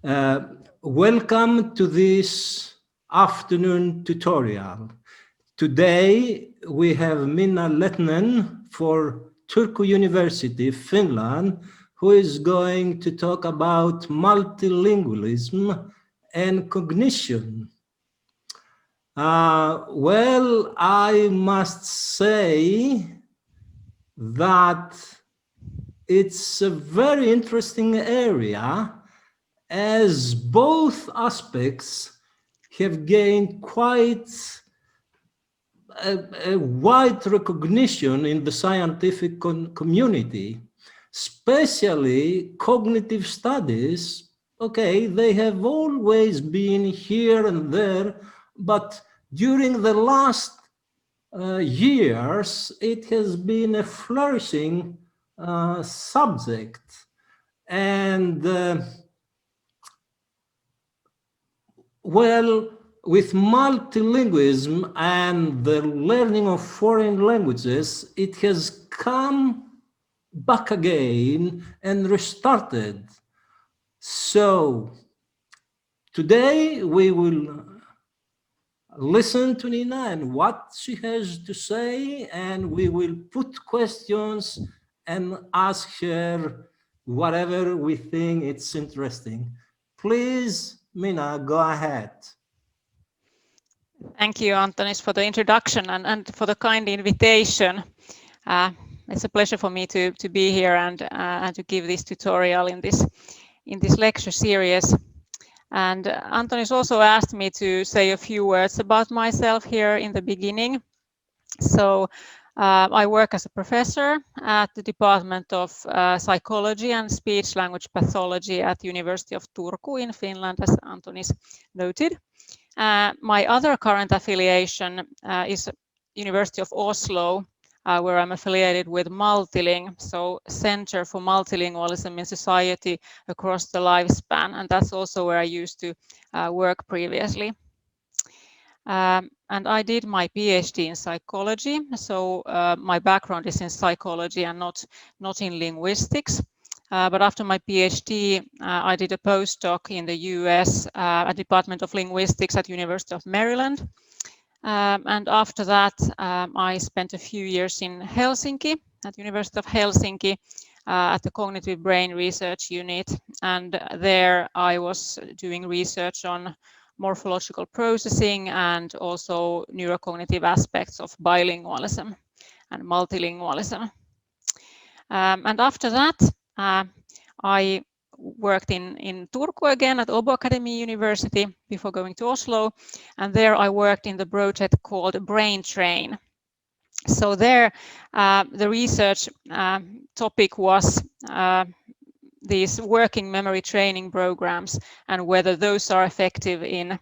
Uh, Welcome to this afternoon tutorial. Today we have Minna Lehtonen for Turku University, Finland, who is going to talk about multilingualism and cognition. Well, I must say that it's a very interesting area, as both aspects have gained quite a wide recognition in the scientific community, especially cognitive studies. Okay, they have always been here and there, but during the last years, it has been a flourishing subject. And well, with multilingualism and the learning of foreign languages, it has come back again and restarted. So today we will listen to Nina and what she has to say, and we will put questions and ask her whatever we think it's interesting. Please, Minna, go ahead. Thank you, Antonis, for the introduction and for the kind invitation. It's a pleasure for me to be here and to give this tutorial in this lecture series. And Antonis also asked me to say a few words about myself here in the beginning. So I work as a professor at the Department of Psychology and Speech Language Pathology at the University of Turku in Finland, as Antonis noted. My other current affiliation is University of Oslo, where I'm affiliated with Multiling, so Center for Multilingualism in Society across the lifespan, and that's also where I used to work previously. And I did my PhD in psychology, so my background is in psychology and not in linguistics. But after my PhD, I did a postdoc in the US at Department of Linguistics at University of Maryland. And after that, I spent a few years in Helsinki, at University of Helsinki, at the Cognitive Brain Research Unit. And there I was doing research on morphological processing and also neurocognitive aspects of bilingualism and multilingualism. And after that, I worked in Turku again at Åbo Academy University before going to Oslo, and there I worked in the project called Brain Train. So there, the research topic was these working memory training programs and whether those are effective in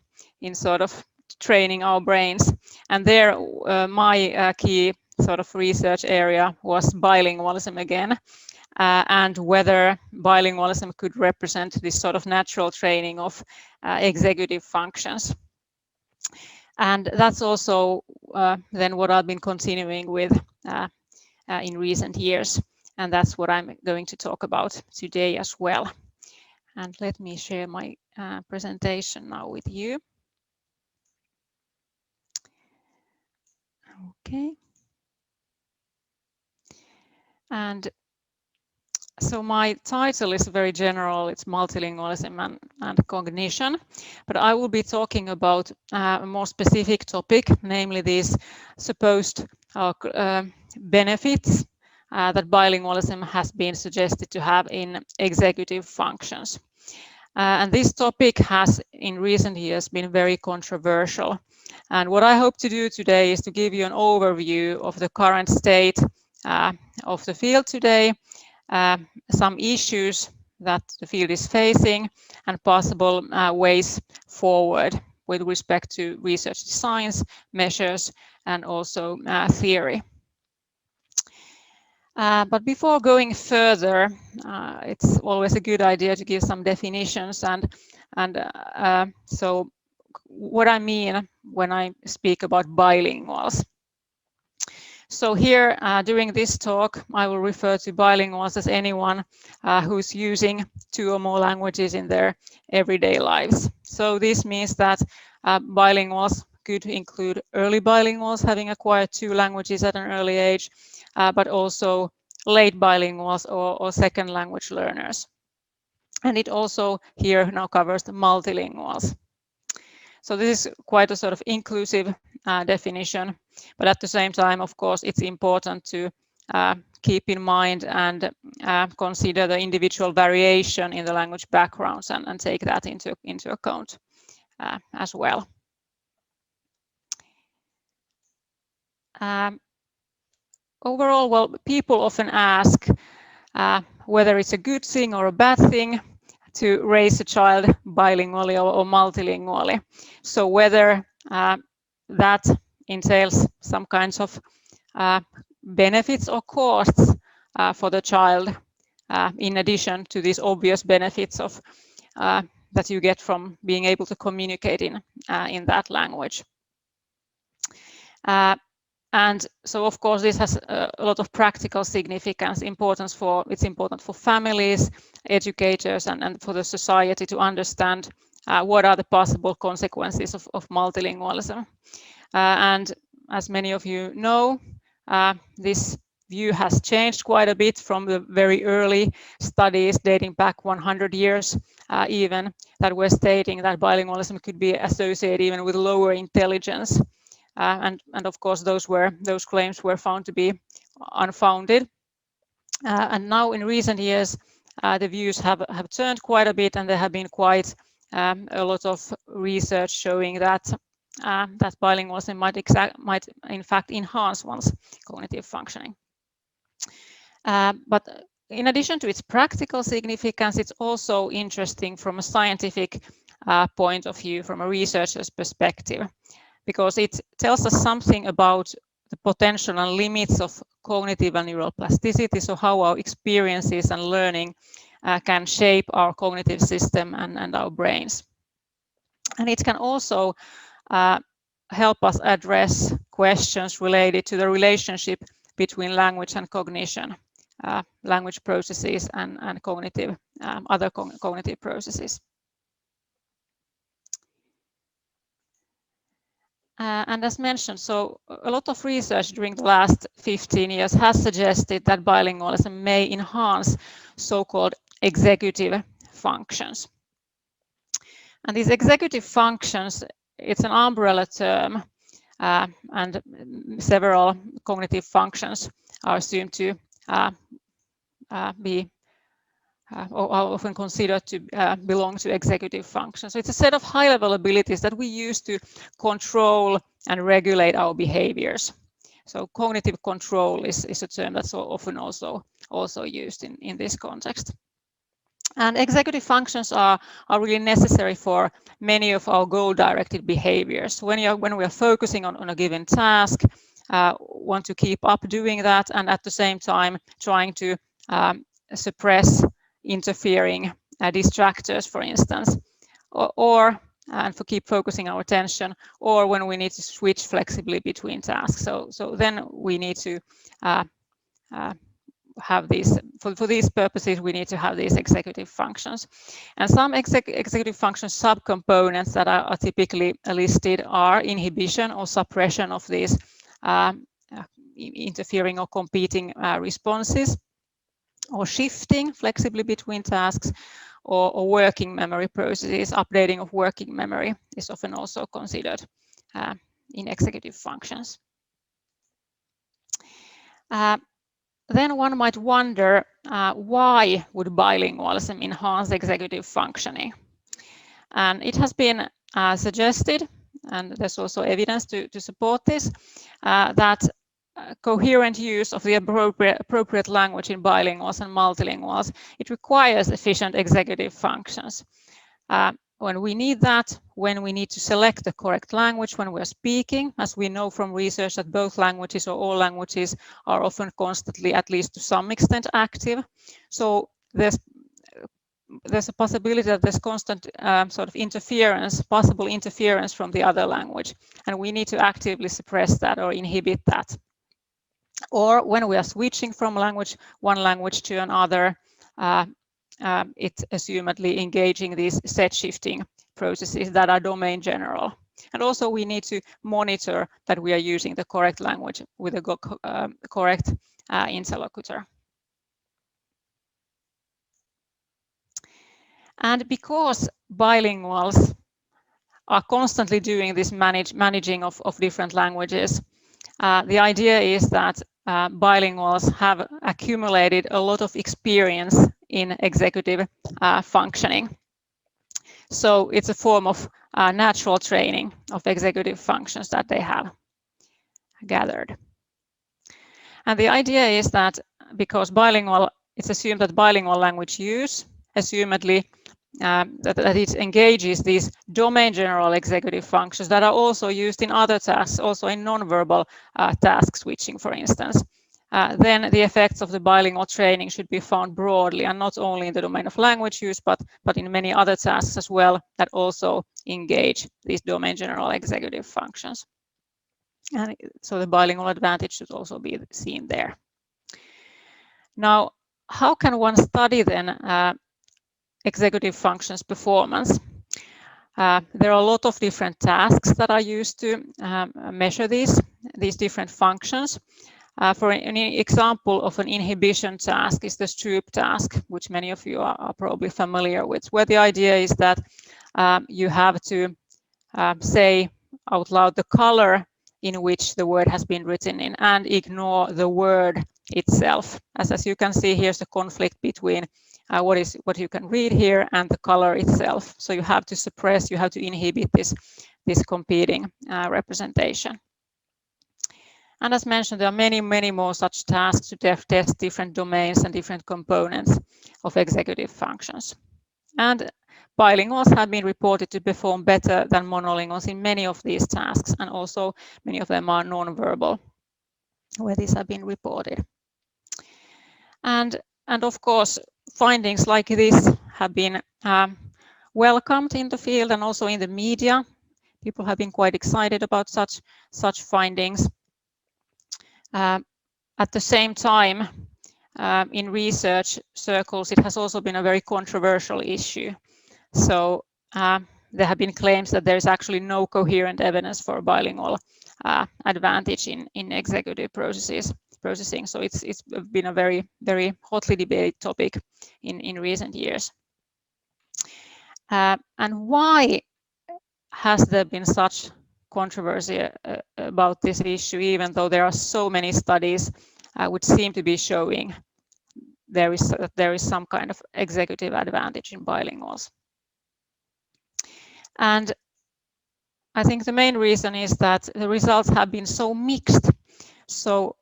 sort of training our brains. And there, my key sort of research area was bilingualism again. And whether bilingualism could represent this sort of natural training of executive functions. And that's also then what I've been continuing with in recent years. And that's what I'm going to talk about today as well. And let me share my presentation now with you. Okay. And so my title is very general, it's multilingualism and cognition, but I will be talking about a more specific topic, namely these supposed benefits that bilingualism has been suggested to have in executive functions. And this topic has in recent years been very controversial. And what I hope to do today is to give you an overview of the current state of the field today, some issues that the field is facing, and possible ways forward with respect to research designs, measures, and also theory. But before going further, it's always a good idea to give some definitions and so what I mean when I speak about bilinguals. So here, during this talk, I will refer to bilinguals as anyone who's using 2 or more languages in their everyday lives. So this means that bilinguals could include early bilinguals having acquired 2 languages at an early age, but also late bilinguals or second language learners. And it also here now covers the multilinguals. So this is quite a sort of inclusive definition, but at the same time, of course, it's important to keep in mind and consider the individual variation in the language backgrounds and take that into account as well. Overall, well, people often ask whether it's a good thing or a bad thing to raise a child bilingually or multilingually. So whether that entails some kinds of benefits or costs for the child, in addition to these obvious benefits of that you get from being able to communicate in that language. And so, of course, this has a lot of practical significance. It's important for families, educators, and for the society to understand what are the possible consequences of multilingualism. And as many of you know, this view has changed quite a bit from the very early studies dating back 100 years even, that were stating that bilingualism could be associated even with lower intelligence. And of course, those claims were found to be unfounded. And now in recent years, the views have turned quite a bit, and there have been quite a lot of research showing that that bilingualism might in fact enhance one's cognitive functioning. But in addition to its practical significance, it's also interesting from a scientific point of view, from a researcher's perspective, because it tells us something about the potential and limits of cognitive and neural plasticity, so how our experiences and learning can shape our cognitive system and our brains. And it can also help us address questions related to the relationship between language and cognition, language processes and cognitive, other cognitive processes. And as mentioned, so a lot of research during the last 15 years has suggested that bilingualism may enhance so-called executive functions. And these executive functions, it's an umbrella term, and several cognitive functions are assumed to be or are often considered to belong to executive functions. So it's a set of high-level abilities that we use to control and regulate our behaviors. So cognitive control is a term that's often also used in this context. And executive functions are really necessary for many of our goal-directed behaviors. When we are focusing on a given task, want to keep up doing that, and at the same time trying to suppress interfering distractors, for instance, and for keep focusing our attention, or when we need to switch flexibly between tasks. So then we need to have these, for these purposes, we need to have these executive functions. And some executive function subcomponents that are typically listed are inhibition or suppression of these interfering or competing responses, or shifting flexibly between tasks, or working memory processes. Updating of working memory is often also considered in executive functions. Then one might wonder, why would bilingualism enhance executive functioning? And it has been suggested, and there's also evidence to support this, that coherent use of the appropriate language in bilinguals and multilinguals, it requires efficient executive functions. When we need that, when we need to select the correct language when we're speaking, as we know from research that both languages or all languages are often constantly, at least to some extent, active. So there's a possibility that there's constant sort of interference, possible interference from the other language, and we need to actively suppress that or inhibit that. Or when we are switching from one language to another, it's assumedly engaging these set shifting processes that are domain general. And also we need to monitor that we are using the correct language with a correct interlocutor. And because bilinguals are constantly doing this managing of different languages, the idea is that bilinguals have accumulated a lot of experience in executive functioning. So it's a form of natural training of executive functions that they have gathered. And the idea is that because it's assumed that bilingual language use, assumedly, that it engages these domain general executive functions that are also used in other tasks, also in non-verbal task switching, for instance. Then the effects of the bilingual training should be found broadly, and not only in the domain of language use, but in many other tasks as well that also engage these domain general executive functions. And so the bilingual advantage should also be seen there. Now, how can one study then executive functions performance? There are a lot of different tasks that are used to measure these different functions. For an example of an inhibition task is the Stroop task, which many of you are probably familiar with, where the idea is that you have to say out loud the color in which the word has been written in and ignore the word itself. As you can see, here's the conflict between what you can read here and the color itself. So you have to suppress, you have to inhibit this competing representation. And as mentioned, there are many more such tasks to test different domains and different components of executive functions. And bilinguals have been reported to perform better than monolinguals in many of these tasks, and also many of them are non-verbal, where these have been reported. And of course, findings like this have been welcomed in the field and also in the media. People have been quite excited about such findings. At the same time, in research circles, it has also been a very controversial issue. So there have been claims that there is actually no coherent evidence for bilingual advantage in executive processing. So it's been a very hotly debated topic in recent years. And why has there been such controversy about this issue, even though there are so many studies which seem to be showing there is some kind of executive advantage in bilinguals? And I think the main reason is that the results have been so mixed. So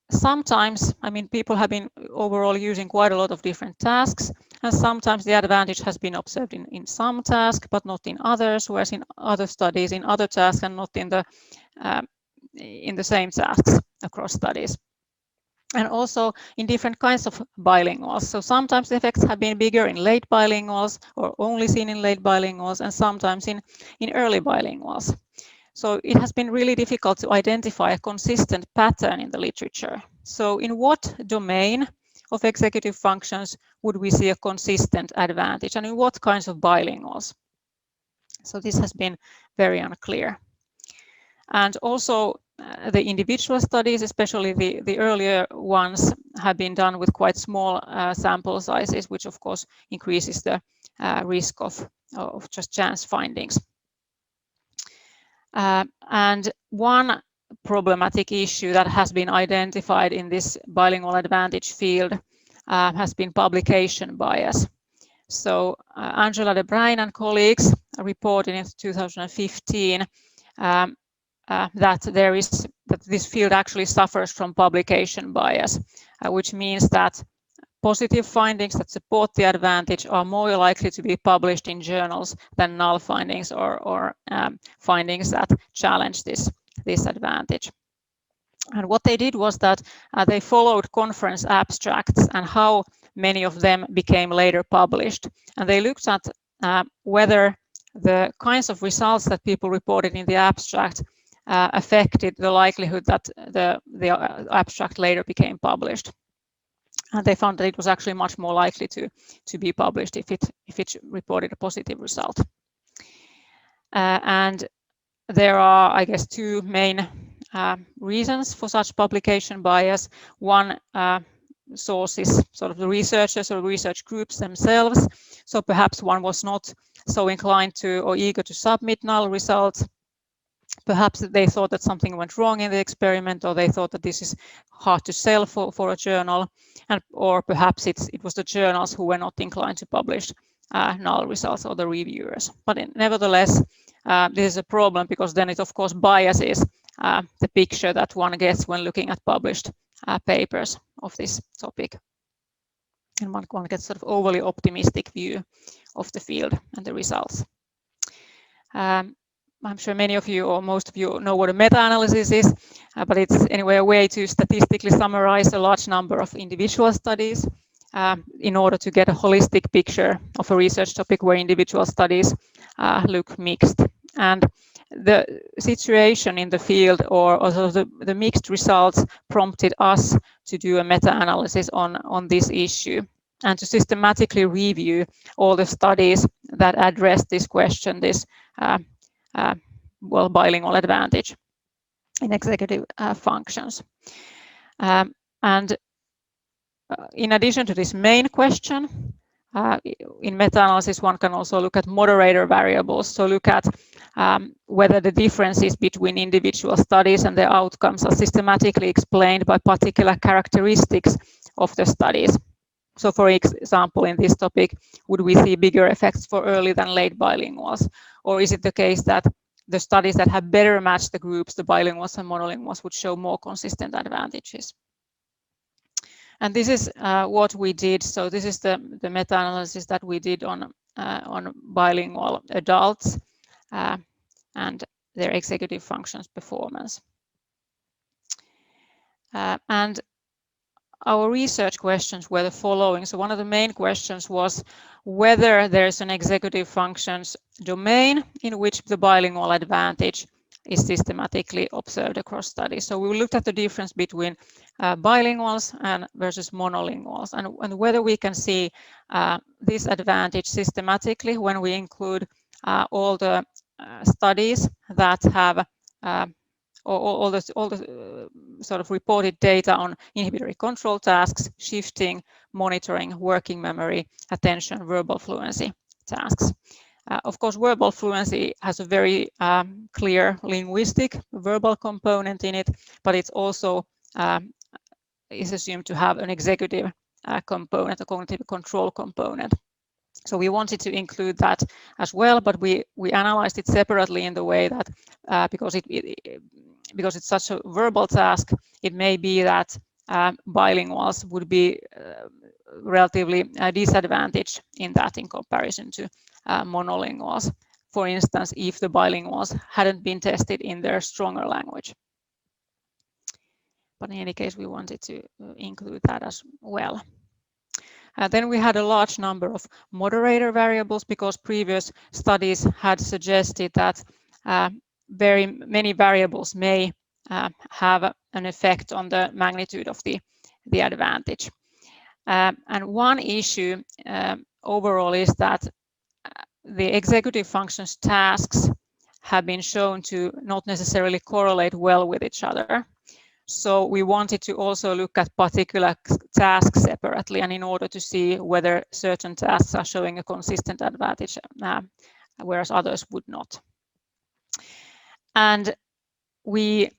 sometimes, I mean, people have been overall using quite a lot of different tasks, and sometimes the advantage has been observed in some tasks, but not in others, whereas in other studies, in other tasks, and not in the same tasks across studies. And also in different kinds of bilinguals. So sometimes the effects have been bigger in late bilinguals or only seen in late bilinguals, and sometimes in early bilinguals. So it has been really difficult to identify a consistent pattern in the literature. So in what domain of executive functions would we see a consistent advantage, and in what kinds of bilinguals? So this has been very unclear. And also the individual studies, especially the earlier ones, have been done with quite small sample sizes, which of course increases the risk of just chance findings. And one problematic issue that has been identified in this bilingual advantage field has been publication bias. So Angela de Bruijn and colleagues reported in 2015 that this field actually suffers from publication bias, which means that positive findings that support the advantage are more likely to be published in journals than null findings or findings that challenge this advantage. And what they did was that they followed conference abstracts and how many of them became later published. And they looked at whether the kinds of results that people reported in the abstract affected the likelihood that the abstract later became published. And they found that it was actually much more likely to be published if it reported a positive result. And there are, I guess, two main reasons for such publication bias. One source is sort of the researchers or research groups themselves. So perhaps one was not so inclined to or eager to submit null results. Perhaps they thought that something went wrong in the experiment, or they thought that this is hard to sell for a journal, or perhaps it was the journals who were not inclined to publish null results, or the reviewers. But nevertheless, this is a problem, because then it of course biases the picture that one gets when looking at published papers of this topic. And one gets sort of overly optimistic view of the field and the results. I'm sure many of you or most of you know what a meta-analysis is, but it's anyway a way to statistically summarize a large number of individual studies in order to get a holistic picture of a research topic where individual studies look mixed. And the situation in the field, or also the mixed results, prompted us to do a meta-analysis on this issue and to systematically review all the studies that address this question, this bilingual advantage in executive functions. And in addition to this main question, in meta-analysis, one can also look at moderator variables. So look at whether the differences between individual studies and their outcomes are systematically explained by particular characteristics of the studies. So for example, in this topic, would we see bigger effects for early than late bilinguals? Or is it the case that the studies that have better matched the groups, the bilinguals and monolinguals, would show more consistent advantages? And this is what we did. So this is the meta-analysis that we did on bilingual adults and their executive functions performance. And our research questions were the following. So one of the main questions was whether there's an executive functions domain in which the bilingual advantage is systematically observed across studies. So we looked at the difference between bilinguals and versus monolinguals, and whether we can see this advantage systematically when we include all the studies that have all the sort of reported data on inhibitory control tasks, shifting, monitoring, working memory, attention, verbal fluency tasks. Of course, verbal fluency has a very clear linguistic verbal component in it, but it's also is assumed to have an executive component, a cognitive control component. So we wanted to include that as well, but we analyzed it separately in the way that because it's such a verbal task, it may be that bilinguals would be relatively disadvantaged in that in comparison to monolinguals. For instance, if the bilinguals hadn't been tested in their stronger language. But in any case, we wanted to include that as well. Then we had a large number of moderator variables, because previous studies had suggested that very many variables may have an effect on the magnitude of the advantage. And one issue overall is that the executive functions tasks have been shown to not necessarily correlate well with each other. So we wanted to also look at particular tasks separately, and in order to see whether certain tasks are showing a consistent advantage, whereas others would not. And we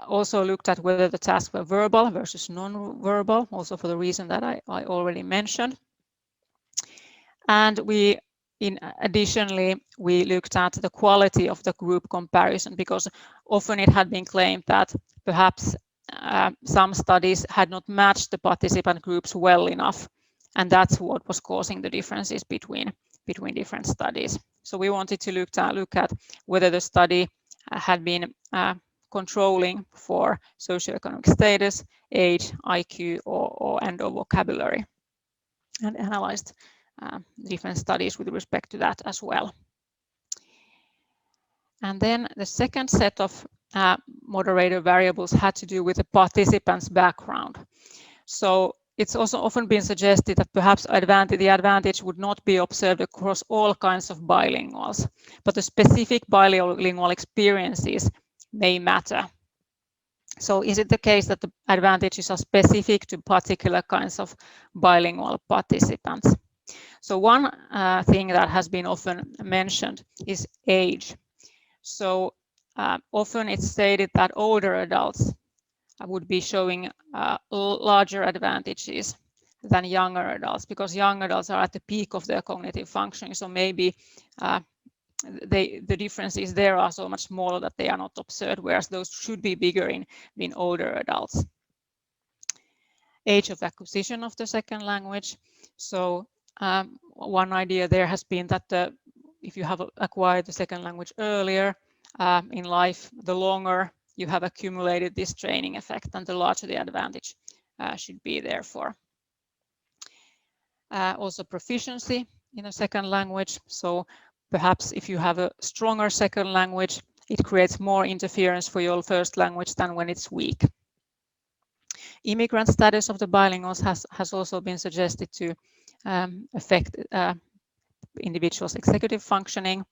also looked at whether the tasks were verbal versus non-verbal, also for the reason that I already mentioned. And additionally, we looked at the quality of the group comparison, because often it had been claimed that perhaps some studies had not matched the participant groups well enough, and that's what was causing the differences between different studies. So we wanted to look at whether the study had been controlling for socioeconomic status, age, IQ, or vocabulary, and analyzed different studies with respect to that as well. And then the second set of moderator variables had to do with the participant's background. So it's also often been suggested that perhaps the advantage would not be observed across all kinds of bilinguals, but the specific bilingual experiences may matter. So is it the case that the advantages are specific to particular kinds of bilingual participants? So one thing that has been often mentioned is age. So often it's stated that older adults would be showing larger advantages than younger adults, because young adults are at the peak of their cognitive functioning. So maybe the differences there are so much smaller that they are not observed, whereas those should be bigger in older adults. Age of acquisition of the second language. So one idea there has been that if you have acquired the second language earlier in life, the longer you have accumulated this training effect, and the larger the advantage should be therefore. Also proficiency in a second language. So perhaps if you have a stronger second language, it creates more interference for your first language than when it's weak. Immigrant status of the bilinguals has also been suggested to affect individuals' executive functioning.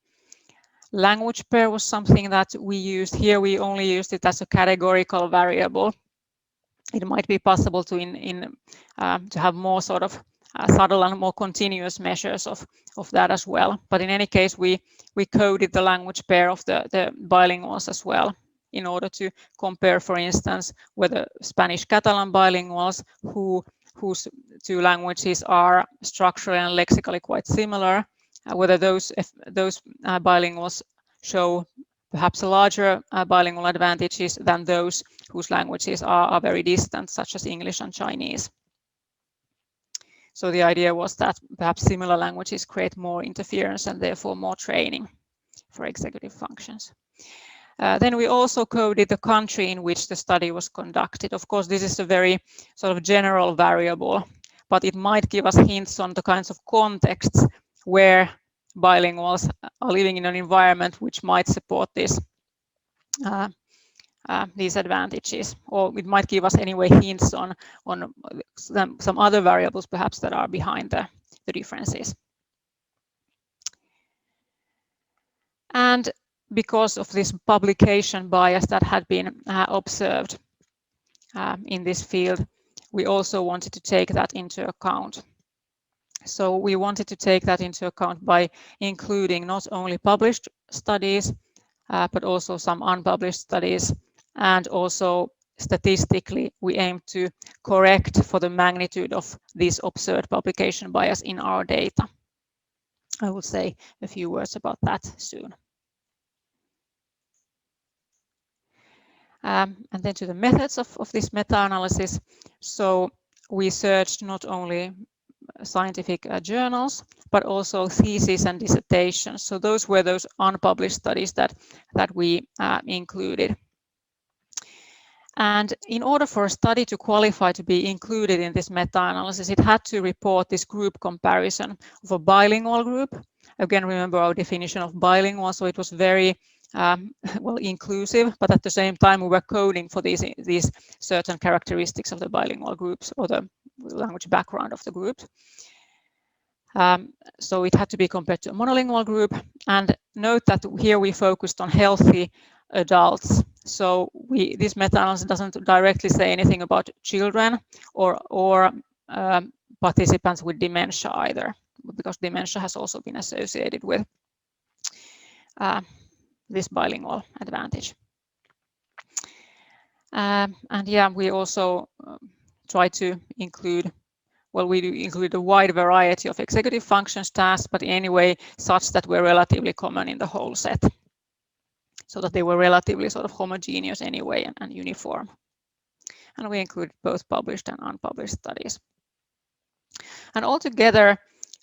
Language pair was something that we used. Here we only used it as a categorical variable. It might be possible to have more sort of subtle and more continuous measures of that as well. But in any case, we coded the language pair of the bilinguals as well, in order to compare, for instance, whether Spanish-Catalan bilinguals whose two languages are structurally and lexically quite similar, whether those bilinguals show perhaps a larger bilingual advantages than those whose languages are very distant, such as English and Chinese. So the idea was that perhaps similar languages create more interference and therefore more training for executive functions. Then we also coded the country in which the study was conducted. Of course, this is a very sort of general variable, but it might give us hints on the kinds of contexts where bilinguals are living in an environment which might support this, these advantages, or it might give us anyway hints on some other variables perhaps that are behind the differences. And because of this publication bias that had been observed in this field, we also wanted to take that into account. So we wanted to take that into account by including not only published studies, but also some unpublished studies. And also statistically, we aim to correct for the magnitude of this observed publication bias in our data. I will say a few words about that soon. And then to the methods of this meta-analysis. So we searched not only scientific journals, but also theses and dissertations. So those were those unpublished studies that we included. And in order for a study to qualify to be included in this meta-analysis, it had to report this group comparison of a bilingual group. Again, remember our definition of bilingual, so it was very well inclusive, but at the same time we were coding for these certain characteristics of the bilingual groups or the language background of the group. So it had to be compared to a monolingual group. And note that here we focused on healthy adults. So this meta-analysis doesn't directly say anything about children or participants with dementia either, because dementia has also been associated with this bilingual advantage. And yeah, we also try to include, well, we do include a wide variety of executive functions tasks, but anyway, such that were relatively common in the whole set, so that they were relatively sort of homogeneous anyway and uniform. And we include both published and unpublished studies. And altogether,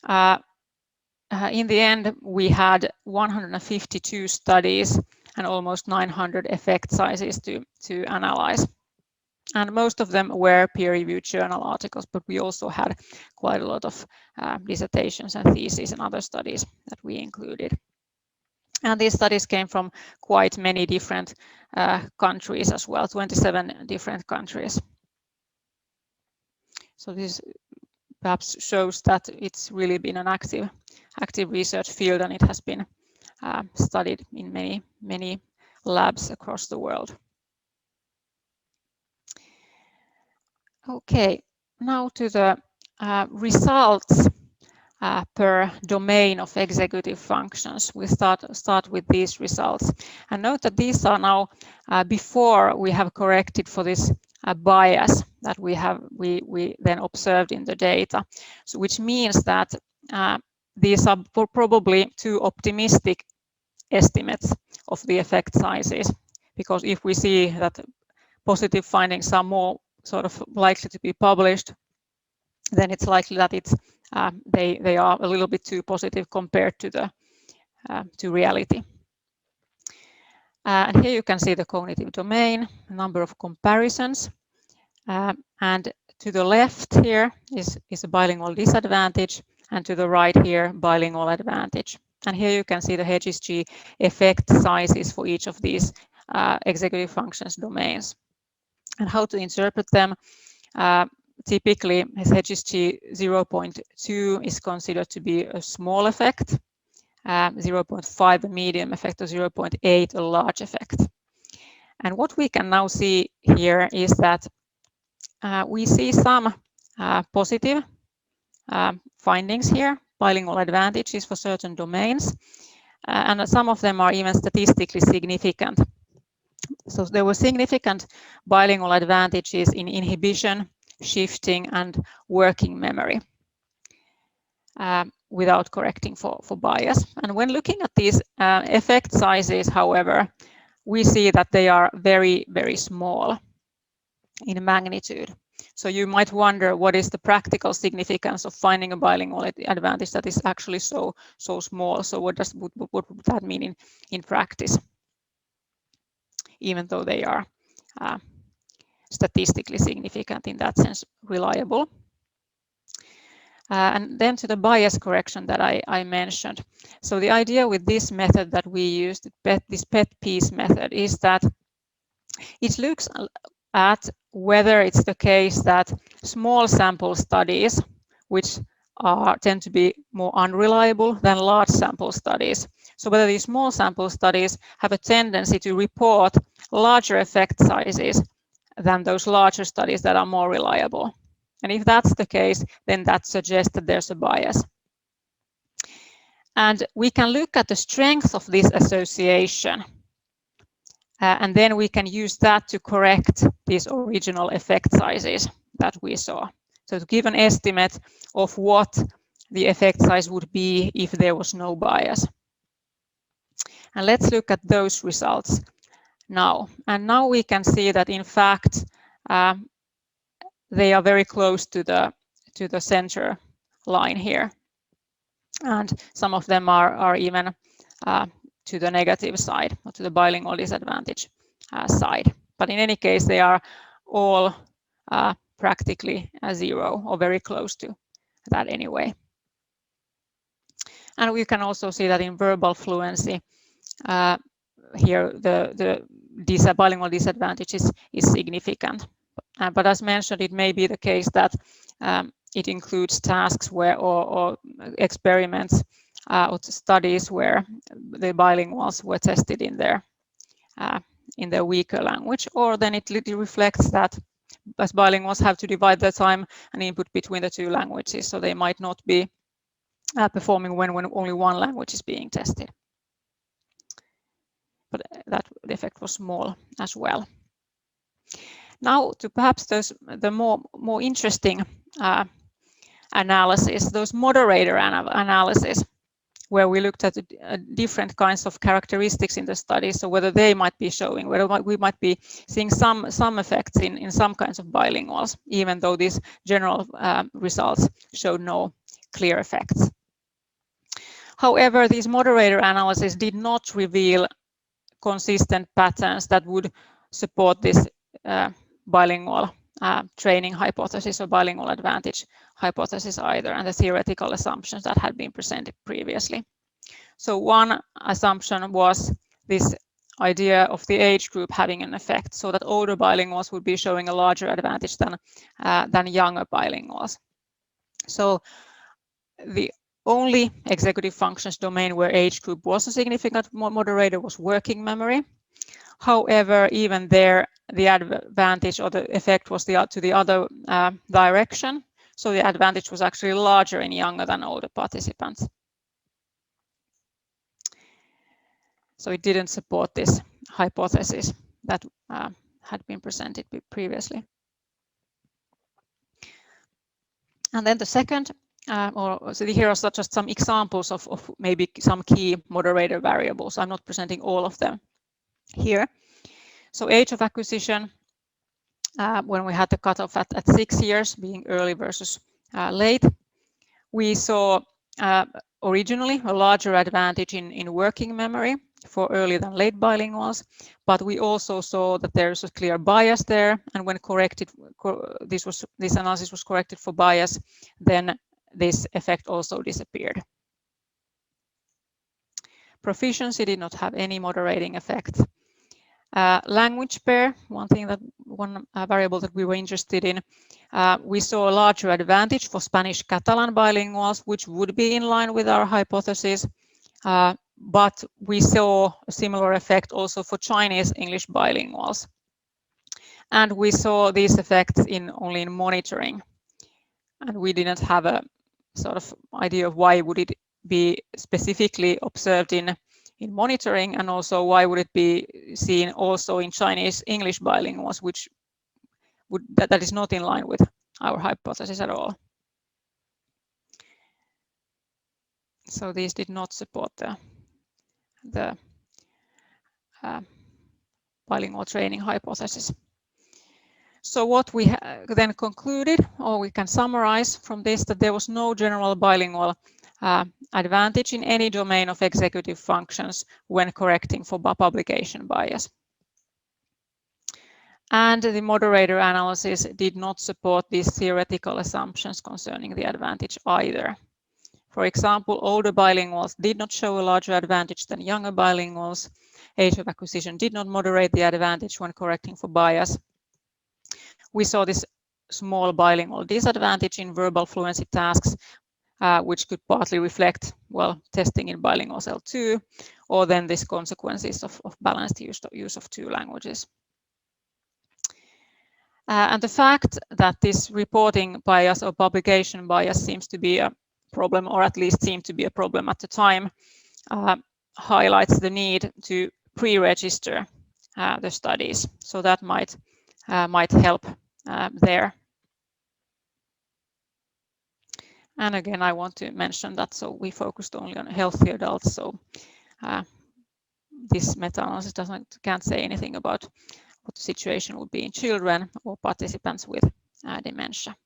in the end, we had 152 studies and almost 900 effect sizes to analyze. And most of them were peer-reviewed journal articles, but we also had quite a lot of dissertations and theses and other studies that we included. And these studies came from quite many different countries as well, 27 different countries. So this perhaps shows that it's really been an active research field, and it has been studied in many labs across the world. Okay, now to the results per domain of executive functions. We start with these results, and note that these are now before we have corrected for this bias that we then observed in the data. So which means that these are probably too optimistic estimates of the effect sizes, because if we see that positive findings are more sort of likely to be published, then it's likely that it's they are a little bit too positive compared to the to reality. And here you can see the cognitive domain, number of comparisons, and to the left here is a bilingual disadvantage, and to the right here bilingual advantage. And here you can see the HSG effect sizes for each of these executive functions domains. And how to interpret them. Typically, HSG 0.2 is considered to be a small effect, 0.5 a medium effect, or 0.8 a large effect. And what we can now see here is that we see some positive findings here, bilingual advantages for certain domains, and some of them are even statistically significant. So there were significant bilingual advantages in inhibition, shifting, and working memory without correcting for bias. And when looking at these effect sizes, however, we see that they are very, very small in magnitude. So you might wonder, what is the practical significance of finding a bilingual advantage that is actually so small? So what would that mean in practice, even though they are statistically significant, in that sense reliable? And then to the bias correction that I mentioned. So the idea with this method that we used, this PET piece method, is that it looks at whether it's the case that small sample studies, which tend to be more unreliable than large sample studies. So whether these small sample studies have a tendency to report larger effect sizes than those larger studies that are more reliable. And if that's the case, then that suggests that there's a bias. And we can look at the strength of this association. And then we can use that to correct these original effect sizes that we saw. So to give an estimate of what the effect size would be if there was no bias. And let's look at those results now. And now we can see that, in fact, they are very close to the center line here. And some of them are even to the negative side, or to the bilingual disadvantage side. But in any case, they are all practically zero, or very close to that anyway. And we can also see that in verbal fluency, here the bilingual disadvantage is significant. But as mentioned, it may be the case that it includes tasks where, or experiments or studies where the bilinguals were tested in their weaker language, or then it reflects that as bilinguals have to divide their time and input between the two languages, so they might not be performing when only one language is being tested. But that the effect was small as well. Now to perhaps the more interesting analysis, those moderator analyses, where we looked at different kinds of characteristics in the study, so whether they might be showing, whether we might be seeing some effects in some kinds of bilinguals, even though these general results showed no clear effects. However, these moderator analyses did not reveal consistent patterns that would support this bilingual training hypothesis or bilingual advantage hypothesis either, and the theoretical assumptions that had been presented previously. So one assumption was this idea of the age group having an effect, so that older bilinguals would be showing a larger advantage than younger bilinguals. So the only executive functions domain where age group was a significant moderator was working memory. However, even there, the advantage or the effect was to the other direction. So the advantage was actually larger in younger than older participants. So it didn't support this hypothesis that had been presented previously. And then the second, so here are just some examples of maybe some key moderator variables. I'm not presenting all of them here. So age of acquisition, when we had the cutoff at 6 years, being early versus late, we saw originally a larger advantage in working memory for early than late bilinguals, but we also saw that there is a clear bias there, and when corrected, this analysis was corrected for bias, then this effect also disappeared. Proficiency did not have any moderating effect. Language pair, one variable that we were interested in, we saw a larger advantage for Spanish-Catalan bilinguals, which would be in line with our hypothesis, but we saw a similar effect also for Chinese-English bilinguals. And we saw these effects only in monitoring, and we didn't have a sort of idea of why would it be specifically observed in monitoring, and also why would it be seen also in Chinese-English bilinguals, which that is not in line with our hypothesis at all. So these did not support the bilingual training hypothesis. So what we then concluded, or we can summarize from this, that there was no general bilingual advantage in any domain of executive functions when correcting for publication bias. And the moderator analysis did not support these theoretical assumptions concerning the advantage either. For example, older bilinguals did not show a larger advantage than younger bilinguals. Age of acquisition did not moderate the advantage when correcting for bias. We saw this small bilingual disadvantage in verbal fluency tasks, which could partly reflect, well, testing in bilinguals L2, or then these consequences of balanced use of two languages. And the fact that this reporting bias or publication bias seems to be a problem, or at least seemed to be a problem at the time, highlights the need to pre-register the studies. So that might help there. And again, I want to mention that so we focused only on healthy adults. So this meta-analysis can't say anything about what the situation would be in children or participants with dementia.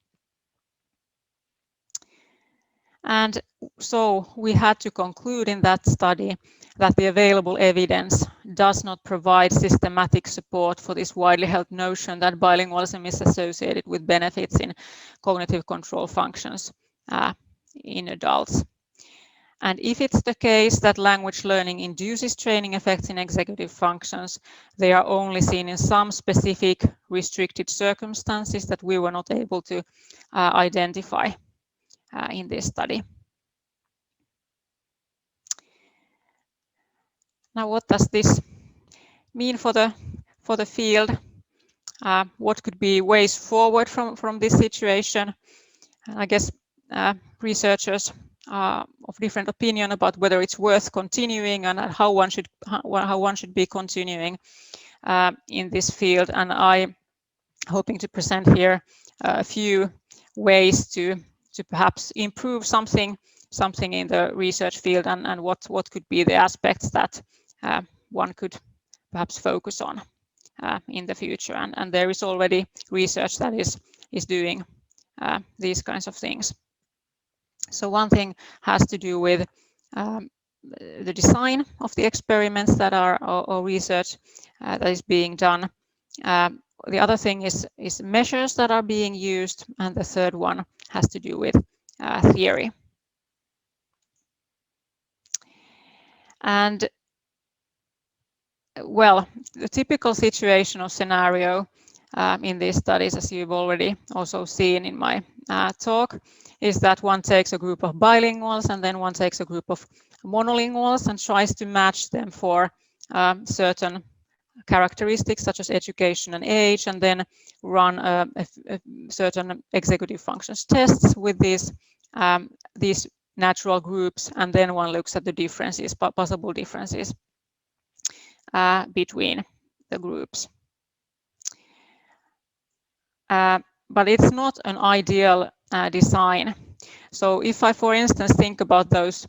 And so we had to conclude in that study that the available evidence does not provide systematic support for this widely held notion that bilingualism is associated with benefits in cognitive control functions in adults. And if it's the case that language learning induces training effects in executive functions, they are only seen in some specific restricted circumstances that we were not able to identify in this study. Now, what does this mean for the field? What could be ways forward from this situation? And I guess researchers of different opinion about whether it's worth continuing and how one should be continuing in this field. And I'm hoping to present here a few ways to perhaps improve something in the research field, and what could be the aspects that one could perhaps focus on in the future. And there is already research that is doing these kinds of things. So one thing has to do with the design of the experiments that are or research that is being done. The other thing is measures that are being used, and the third one has to do with theory. And well, the typical situation or scenario in these studies, as you've already also seen in my talk, is that one takes a group of bilinguals and then one takes a group of monolinguals and tries to match them for certain characteristics such as education and age, and then run a certain executive functions tests with these natural groups, and then one looks at the differences, possible differences between the groups. But it's not an ideal design. So if I, for instance, think about those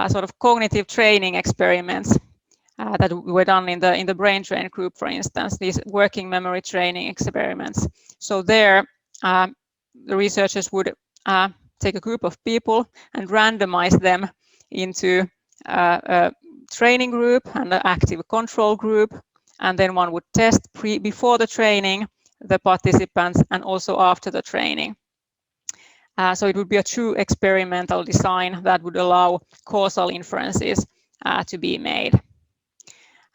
sort of cognitive training experiments that were done in the brain train group, for instance, these working memory training experiments. So there, the researchers would take a group of people and randomize them into a training group and an active control group, and then one would test before the training the participants and also after the training. So it would be a true experimental design that would allow causal inferences to be made.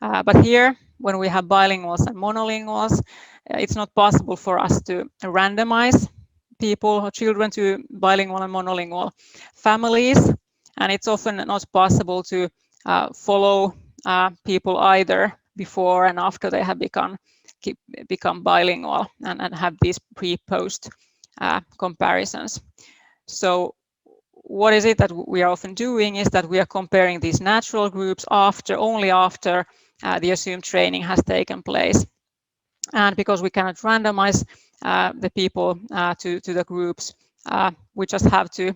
But here, when we have bilinguals and monolinguals, it's not possible for us to randomize people or children to bilingual and monolingual families, and it's often not possible to follow people either before and after they have become bilingual and have these pre-post comparisons. So what is it that we are often doing is that we are comparing these natural groups only after the assumed training has taken place. And because we cannot randomize the people to the groups, we just have to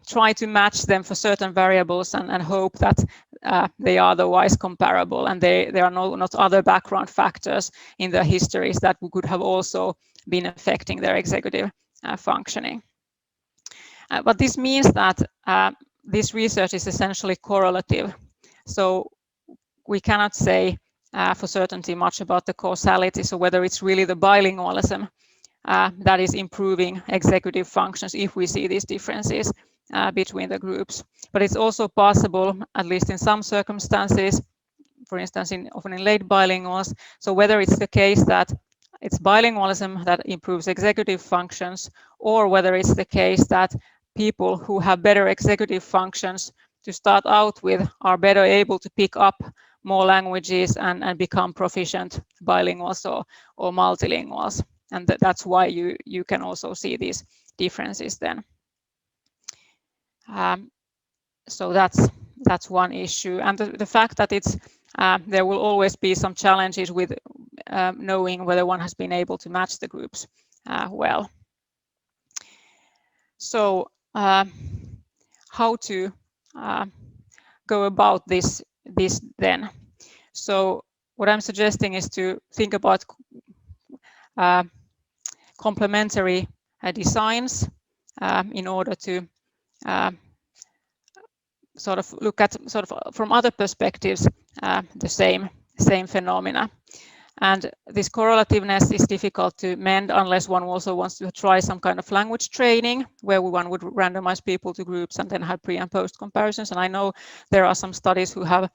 try to match them for certain variables and hope that they are otherwise comparable, and there are not other background factors in their histories that could have also been affecting their executive functioning. But this means that this research is essentially correlative. So we cannot say for certainty much about the causality, so whether it's really the bilingualism that is improving executive functions if we see these differences between the groups. But it's also possible, at least in some circumstances, for instance, often in late bilinguals, so whether it's the case that it's bilingualism that improves executive functions, or whether it's the case that people who have better executive functions to start out with are better able to pick up more languages and become proficient bilinguals or multilinguals. And that's why you can also see these differences then. So that's one issue. And the fact that there will always be some challenges with knowing whether one has been able to match the groups well. So how to go about this then? So what I'm suggesting is to think about complementary designs in order to sort of look at from other perspectives the same phenomena. And this correlativeness is difficult to mend unless one also wants to try some kind of language training where one would randomize people to groups and then have pre and post comparisons. And I know there are some studies who have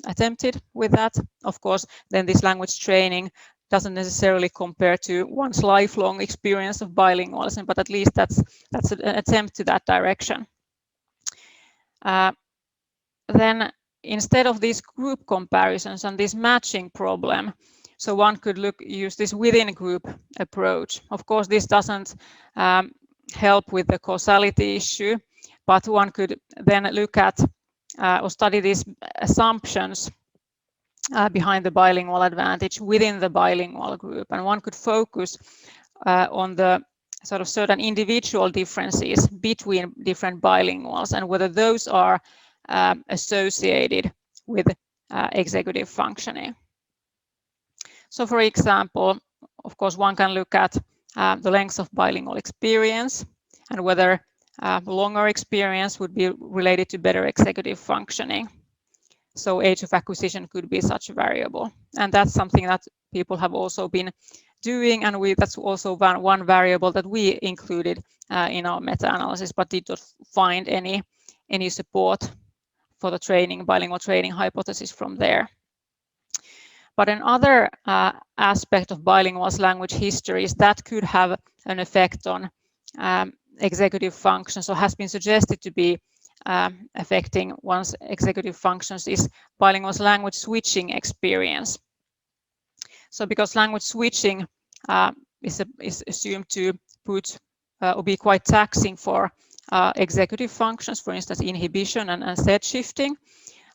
attempted with that. Of course, then this language training doesn't necessarily compare to one's lifelong experience of bilingualism, but at least that's an attempt to that direction. Then instead of these group comparisons and this matching problem, so one could use this within group approach. Of course, this doesn't help with the causality issue, but one could then look at or study these assumptions behind the bilingual advantage within the bilingual group, and one could focus on the sort of certain individual differences between different bilinguals and whether those are associated with executive functioning. So for example, of course, one can look at the length of bilingual experience and whether longer experience would be related to better executive functioning. So age of acquisition could be such a variable. And that's something that people have also been doing, and that's also one variable that we included in our meta-analysis, but did not find any support for the bilingual training hypothesis from there. But another aspect of bilinguals language history is that could have an effect on executive functions, or has been suggested to be affecting one's executive functions, is bilinguals language switching experience. So because language switching is assumed to put or be quite taxing for executive functions, for instance, inhibition and set shifting.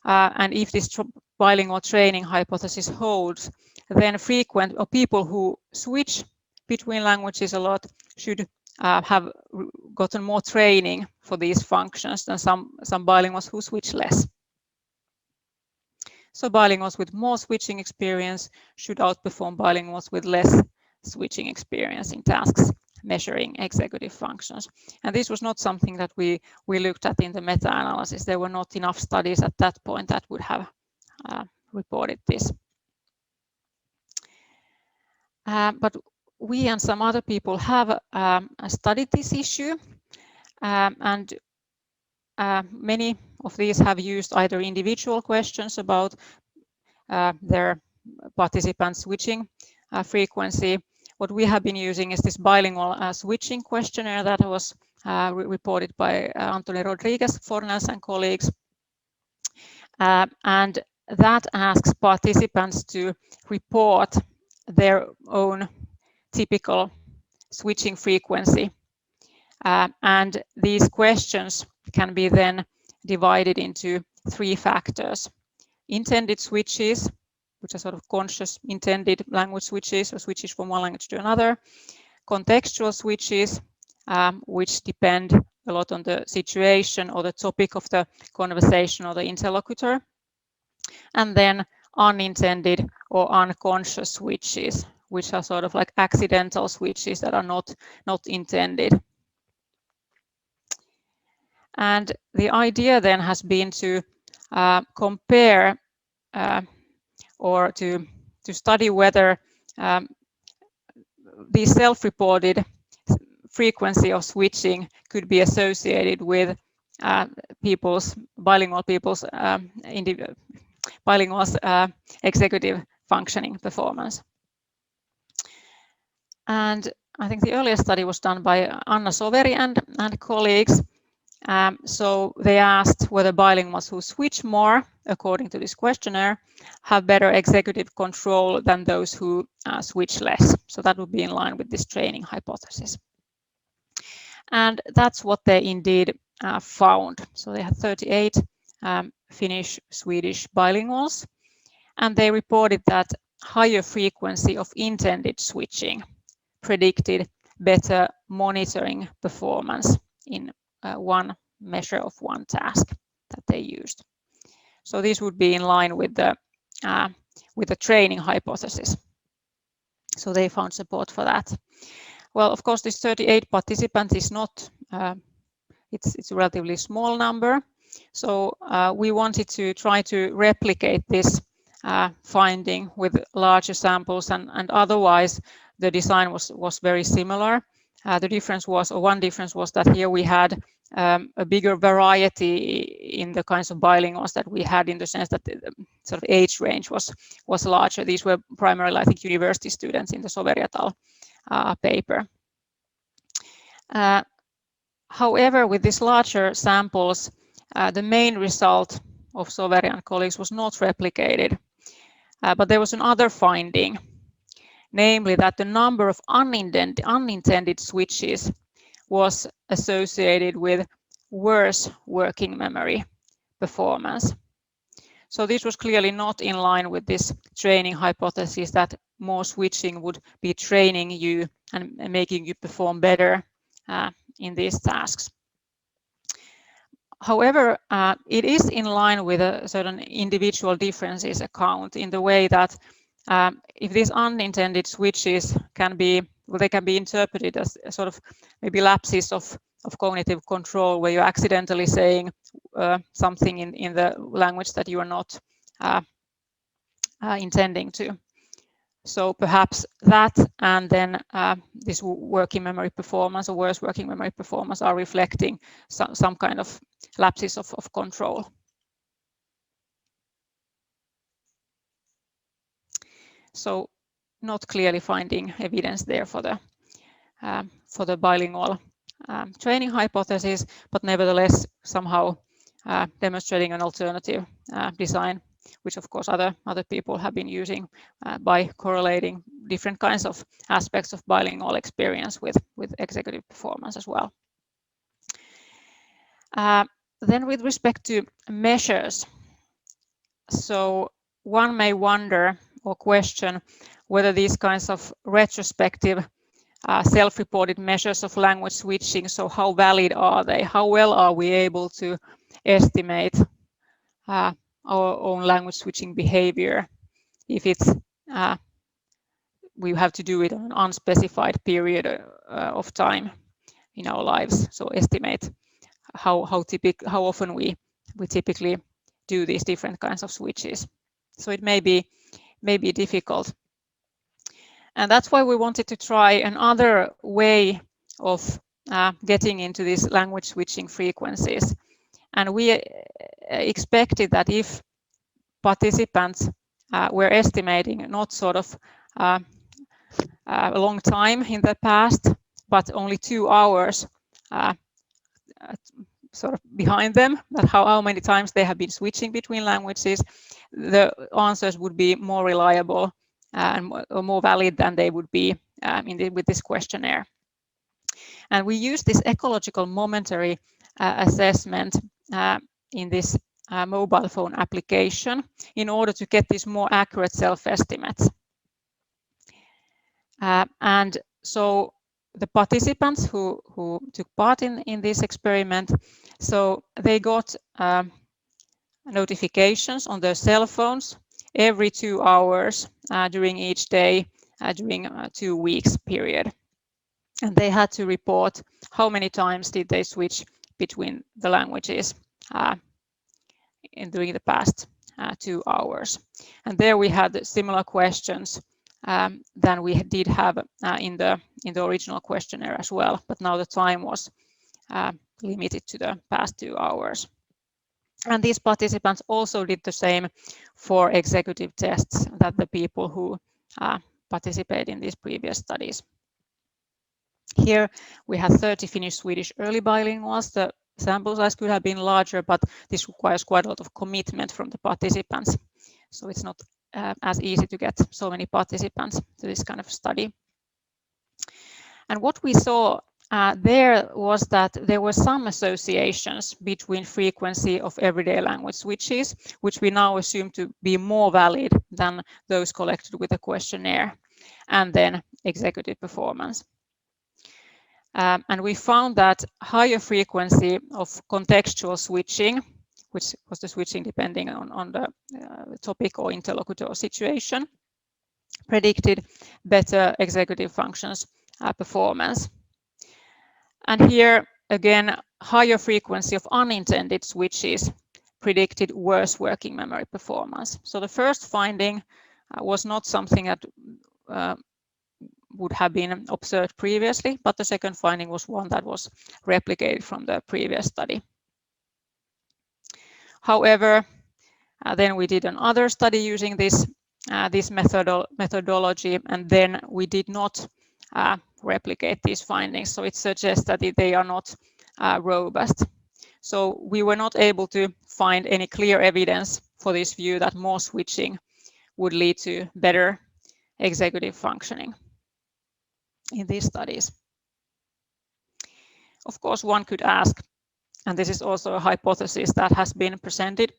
And if this bilingual training hypothesis holds, then frequent or people who switch between languages a lot should have gotten more training for these functions than some bilinguals who switch less. So bilinguals with more switching experience should outperform bilinguals with less switching experience in tasks measuring executive functions. And this was not something that we looked at in the meta-analysis. There were not enough studies at that point that would have reported this. But we and some other people have studied this issue, and many of these have used either individual questions about their participants' switching frequency. What we have been using is this bilingual switching questionnaire that was reported by Anthony Rodriguez, Fornells and colleagues. And that asks participants to report their own typical switching frequency. And these questions can be then divided into 3 factors: intended switches, which are sort of conscious intended language switches, or switches from one language to another; contextual switches, which depend a lot on the situation or the topic of the conversation or the interlocutor; and then unintended or unconscious switches, which are sort of like accidental switches that are not intended. And the idea then has been to compare or to study whether the self-reported frequency of switching could be associated with bilinguals executive functioning performance. And I think the earlier study was done by Anna Soveri and colleagues. So they asked whether bilinguals who switch more, according to this questionnaire, have better executive control than those who switch less. So that would be in line with this training hypothesis. And that's what they indeed found. So they had 38 Finnish-Swedish bilinguals, and they reported that higher frequency of intended switching predicted better monitoring performance in one measure of one task that they used. So this would be in line with the training hypothesis. So they found support for that. Well, of course, this 38 participants is not, it's a relatively small number. So we wanted to try to replicate this finding with larger samples, and otherwise the design was very similar. The difference was, or one difference was, that here we had a bigger variety in the kinds of bilinguals that we had, in the sense that the sort of age range was larger. These were primarily, I think, university students in the Soveri et al. Paper. However, with these larger samples, the main result of Soveri and colleagues was not replicated, but there was another finding, namely that the number of unintended switches was associated with worse working memory performance. So this was clearly not in line with this training hypothesis that more switching would be training you and making you perform better in these tasks. However, it is in line with a certain individual differences account, in the way that if these unintended switches can be, well, they can be interpreted as a sort of maybe lapses of cognitive control, where you're accidentally saying something in the language that you are not intending to. So perhaps that, and then this working memory performance or worse working memory performance are reflecting some kind of lapses of control. So not clearly finding evidence there for the bilingual training hypothesis, but nevertheless somehow demonstrating an alternative design, which of course other people have been using by correlating different kinds of aspects of bilingual experience with executive performance as well. Then with respect to measures, so one may wonder or question whether these kinds of retrospective self-reported measures of language switching, so how valid are they? How well are we able to estimate our own language switching behavior if it's we have to do it on an unspecified period of time in our lives? So estimate how often we typically do these different kinds of switches. So it may be difficult. And that's why we wanted to try another way of getting into these language switching frequencies. And we expected that if participants were estimating not sort of a long time in the past, but only 2 hours sort of behind them, that how many times they have been switching between languages, the answers would be more reliable and more valid than they would be with this questionnaire. And we use this ecological momentary assessment in this mobile phone application in order to get these more accurate self-estimates. And so the participants who took part in this experiment, so they got notifications on their cell phones every 2 hours during each day during a 2 weeks period. And they had to report how many times did they switch between the languages during the past 2 hours. And there we had similar questions than we did have in the original questionnaire as well, but now the time was limited to the past 2 hours. And these participants also did the same for executive tests that the people who participate in these previous studies. Here we have 30 Finnish-Swedish early bilinguals. The sample size could have been larger, but this requires quite a lot of commitment from the participants. So it's not as easy to get so many participants to this kind of study. And what we saw there was that there were some associations between frequency of everyday language switches, which we now assume to be more valid than those collected with a questionnaire, and then executive performance. And we found that higher frequency of contextual switching, which was the switching depending on the topic or interlocutor or situation, predicted better executive functions performance. And here again, higher frequency of unintended switches predicted worse working memory performance. So the first finding was not something that would have been observed previously, but the second finding was one that was replicated from the previous study. However, then we did another study using this methodology, and then we did not replicate these findings. So it suggests that they are not robust. So we were not able to find any clear evidence for this view that more switching would lead to better executive functioning in these studies. Of course, one could ask, and this is also a hypothesis that has been presented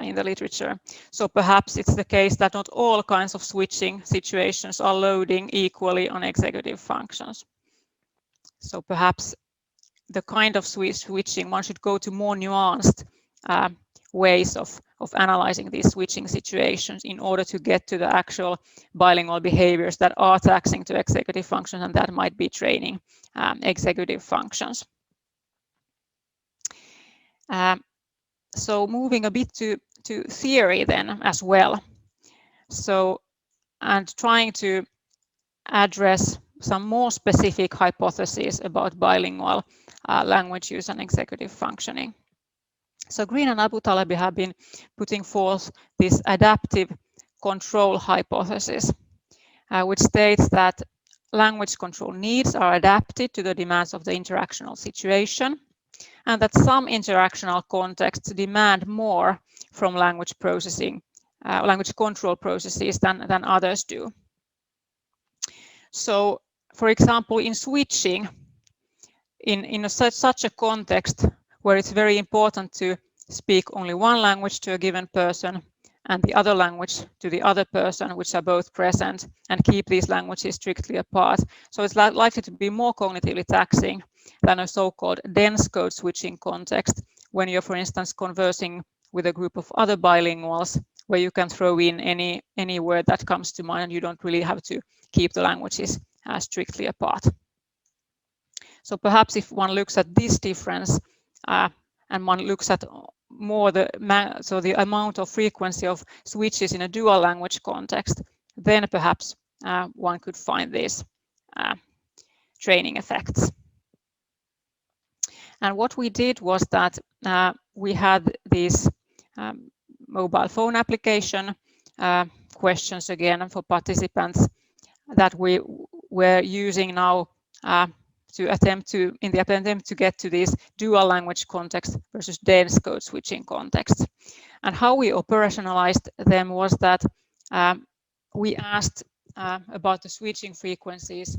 in the literature. So perhaps it's the case that not all kinds of switching situations are loading equally on executive functions. So perhaps the kind of switching, one should go to more nuanced ways of analyzing these switching situations in order to get to the actual bilingual behaviors that are taxing to executive functions, and that might be training executive functions. So moving a bit to theory then as well. So, and trying to address some more specific hypotheses about bilingual language use and executive functioning. So Green and Abu Talabi have been putting forth this adaptive control hypothesis, which states that language control needs are adapted to the demands of the interactional situation, and that some interactional contexts demand more from language processing, language control processes than others do. So, for example, in switching, in such a context where it's very important to speak only one language to a given person and the other language to the other person, which are both present, and keep these languages strictly apart. So it's likely to be more cognitively taxing than a so-called dense code switching context, when you're, for instance, conversing with a group of other bilinguals, where you can throw in any word that comes to mind and you don't really have to keep the languages strictly apart. So perhaps if one looks at this difference and one looks at more the amount of frequency of switches in a dual language context, then perhaps one could find these training effects. And what we did was that we had these mobile phone application questions again for participants that we were using now in the attempt to get to this dual language context versus dense code switching context. And how we operationalized them was that we asked about the switching frequencies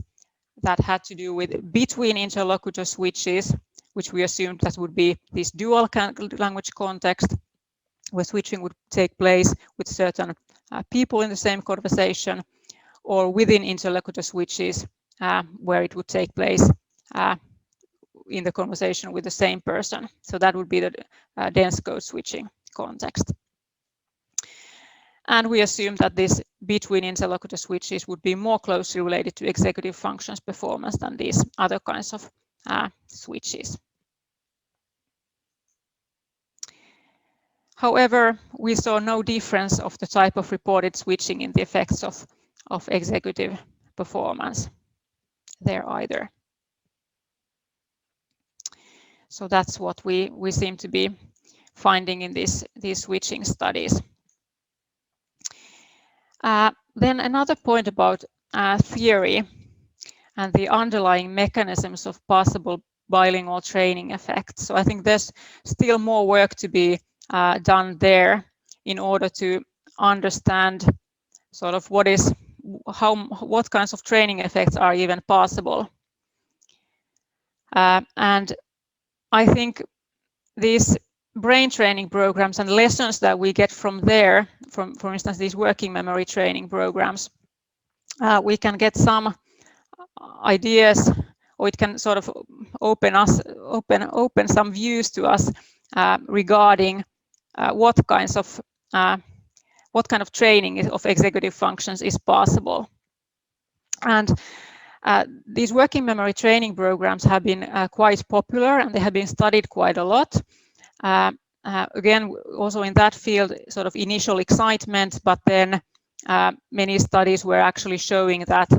that had to do with between interlocutor switches, which we assumed that would be this dual language context, where switching would take place with certain people in the same conversation, or within interlocutor switches, where it would take place in the conversation with the same person. So that would be the dense code switching context. And we assume that this between interlocutor switches would be more closely related to executive functions performance than these other kinds of switches. However, we saw no difference of the type of reported switching in the effects of executive performance there either. So that's what we seem to be finding in these switching studies. Then another point about theory and the underlying mechanisms of possible bilingual training effects. So I think there's still more work to be done there in order to understand sort of what kinds of training effects are even possible. And I think these brain training programs and lessons that we get from there, from, for instance, these working memory training programs, we can get some ideas, or it can sort of open some views to us regarding what kind of training of executive functions is possible. And these working memory training programs have been quite popular, and they have been studied quite a lot. Again, also in that field, sort of initial excitement, but then many studies were actually showing that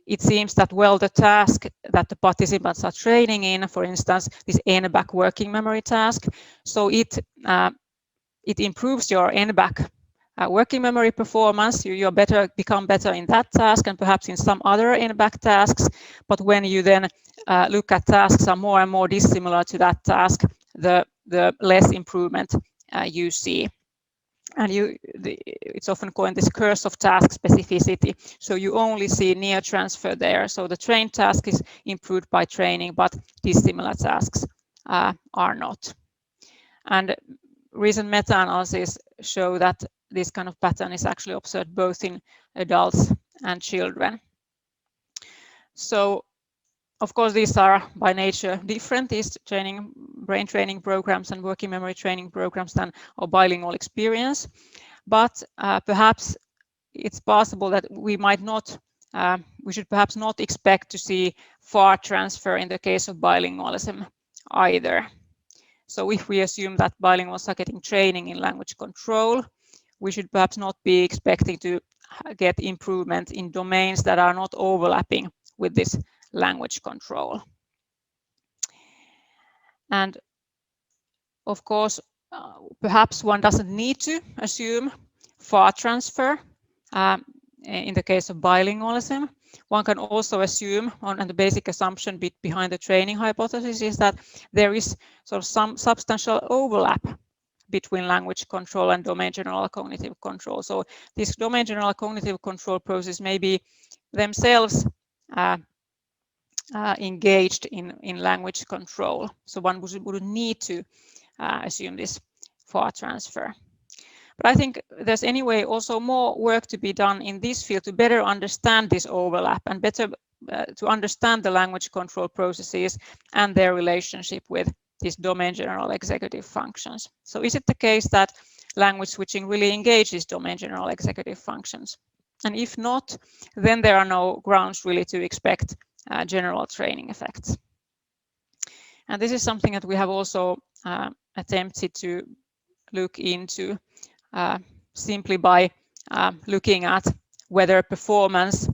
it seems that, well, the task that the participants are training in, for instance, this NBAC working memory task, so it improves your NBAC working memory performance. You become better in that task and perhaps in some other NBAC tasks. But when you then look at tasks that are more and more dissimilar to that task, the less improvement you see. And it's often called this curse of task specificity. So you only see near transfer there. So the trained task is improved by training, but dissimilar tasks are not. And recent meta-analyses show that this kind of pattern is actually observed both in adults and children. So, of course, these are by nature different, these brain training programs and working memory training programs than our bilingual experience. But perhaps it's possible that we should perhaps not expect to see far transfer in the case of bilingualism either. So if we assume that bilinguals are getting training in language control, we should perhaps not be expecting to get improvement in domains that are not overlapping with this language control. And of course, perhaps one doesn't need to assume far transfer in the case of bilingualism. One can also assume, and the basic assumption behind the training hypothesis is that there is sort of some substantial overlap between language control and domain general cognitive control. So this domain general cognitive control process may be themselves engaged in language control. So one wouldn't need to assume this far transfer. But I think there's anyway also more work to be done in this field to better understand this overlap and better to understand the language control processes and their relationship with these domain general executive functions. So is it the case that language switching really engages domain general executive functions? And if not, then there are no grounds really to expect general training effects. And this is something that we have also attempted to look into simply by looking at whether performance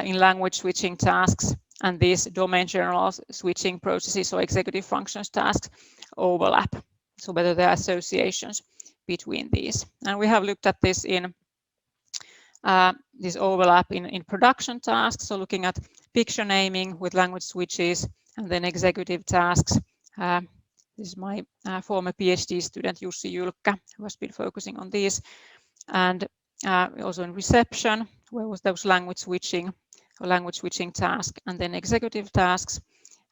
in language switching tasks and these domain general switching processes or executive functions tasks overlap. So whether there are associations between these. And we have looked at this in this overlap in production tasks. So looking at picture naming with language switches and then executive tasks. This is my former PhD student Jussi Julkka, who has been focusing on these, and also in reception, where was those language switching or language switching task, and then executive tasks,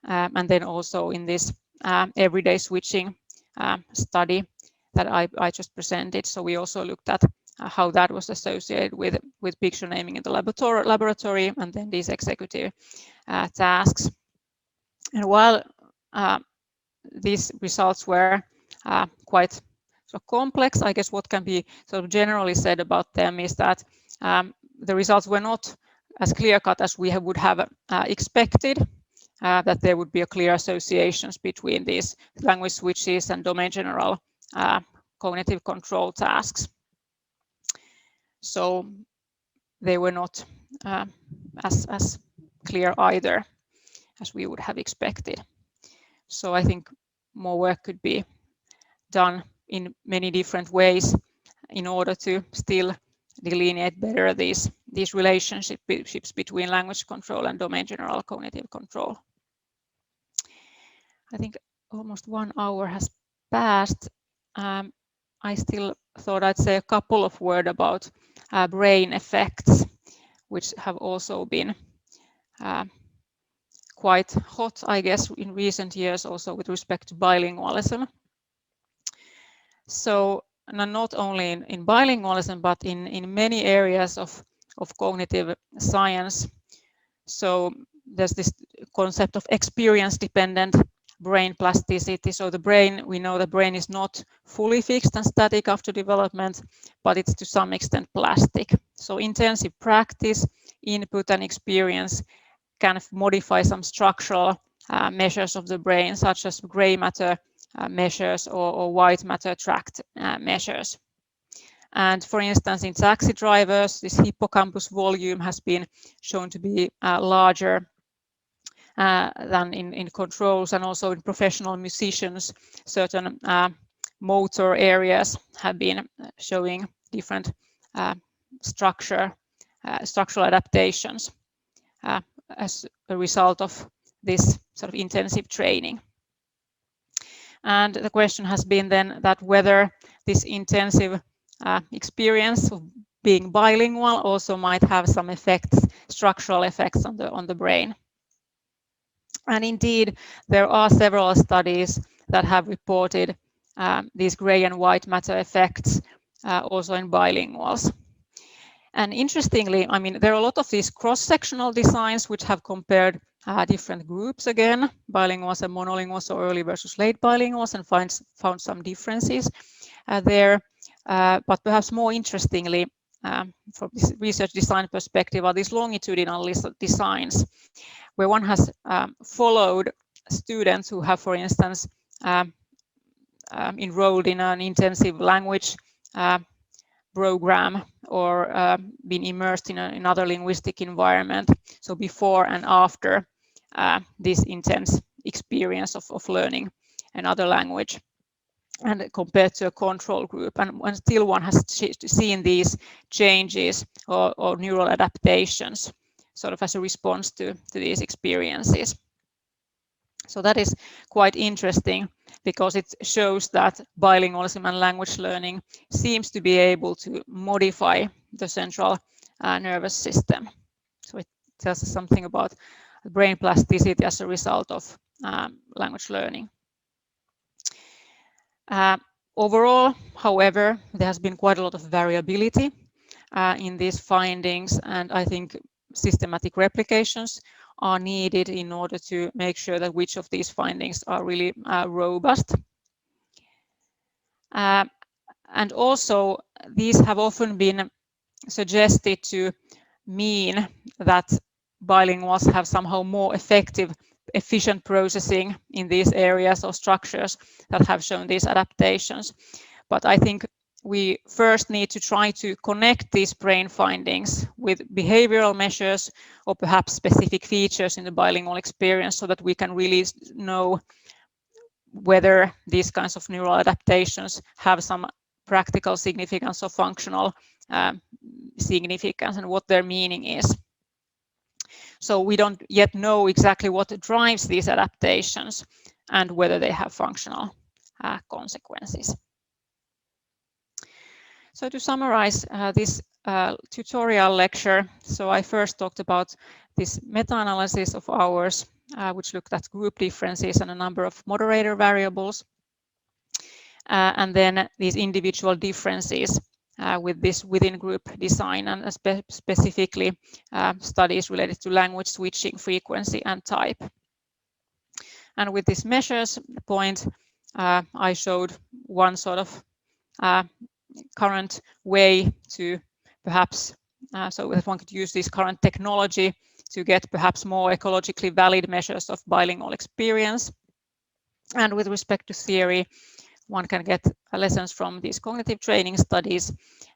and then also in this everyday switching study that I just presented. So we also looked at how that was associated with picture naming in the laboratory, and then these executive tasks. And while these results were quite sort of complex, I guess what can be sort of generally said about them is that the results were not as clear-cut as we would have expected, that there would be a clear associations between these language switches and domain general cognitive control tasks. So they were not as clear either as we would have expected. So I think more work could be done in many different ways in order to still delineate better these relationships between language control and domain general cognitive control. I think almost 1 hour has passed. I still thought I'd say a couple of words about brain effects, which have also been quite hot, I guess, in recent years, also with respect to bilingualism. So not only in bilingualism, but in many areas of cognitive science. So there's this concept of experience-dependent brain plasticity. So the brain, we know the brain is not fully fixed and static after development, but it's to some extent plastic. So intensive practice, input, and experience kind of modify some structural measures of the brain, such as gray matter measures or white matter tract measures. And for instance, in taxi drivers, this hippocampus volume has been shown to be larger than in controls, and also in professional musicians, certain motor areas have been showing different structural adaptations as a result of this sort of intensive training. And the question has been then that whether this intensive experience of being bilingual also might have some effects, structural effects on the brain. And indeed, there are several studies that have reported these gray and white matter effects also in bilinguals. And interestingly, I mean, there are a lot of these cross-sectional designs which have compared different groups again, bilinguals and monolinguals, or early versus late bilinguals, and found some differences there. But perhaps more interestingly, from this research design perspective, are these longitudinal designs, where one has followed students who have, for instance, enrolled in an intensive language program or been immersed in another linguistic environment, so before and after this intense experience of learning another language. and compared to a control group, and still one has seen these changes or neural adaptations sort of as a response to these experiences. So that is quite interesting because it shows that bilingualism and language learning seems to be able to modify the central nervous system. So it tells us something about brain plasticity as a result of language learning. Overall, however, there has been quite a lot of variability in these findings, and I think systematic replications are needed in order to make sure that which of these findings are really robust. And also, these have often been suggested to mean that bilinguals have somehow more effective, efficient processing in these areas or structures that have shown these adaptations. But I think we first need to try to connect these brain findings with behavioral measures or perhaps specific features in the bilingual experience so that we can really know whether these kinds of neural adaptations have some practical significance or functional significance and what their meaning is. So we don't yet know exactly what drives these adaptations and whether they have functional consequences. So to summarize this tutorial lecture, so I first talked about this meta-analysis of ours, which looked at group differences and a number of moderator variables, and then these individual differences with this within group design, and specifically studies related to language switching frequency and type. And with this measures point, I showed one sort of current way to perhaps, so if one could use this current technology to get perhaps more ecologically valid measures of bilingual experience. And with respect to theory, one can get lessons from these cognitive training studies,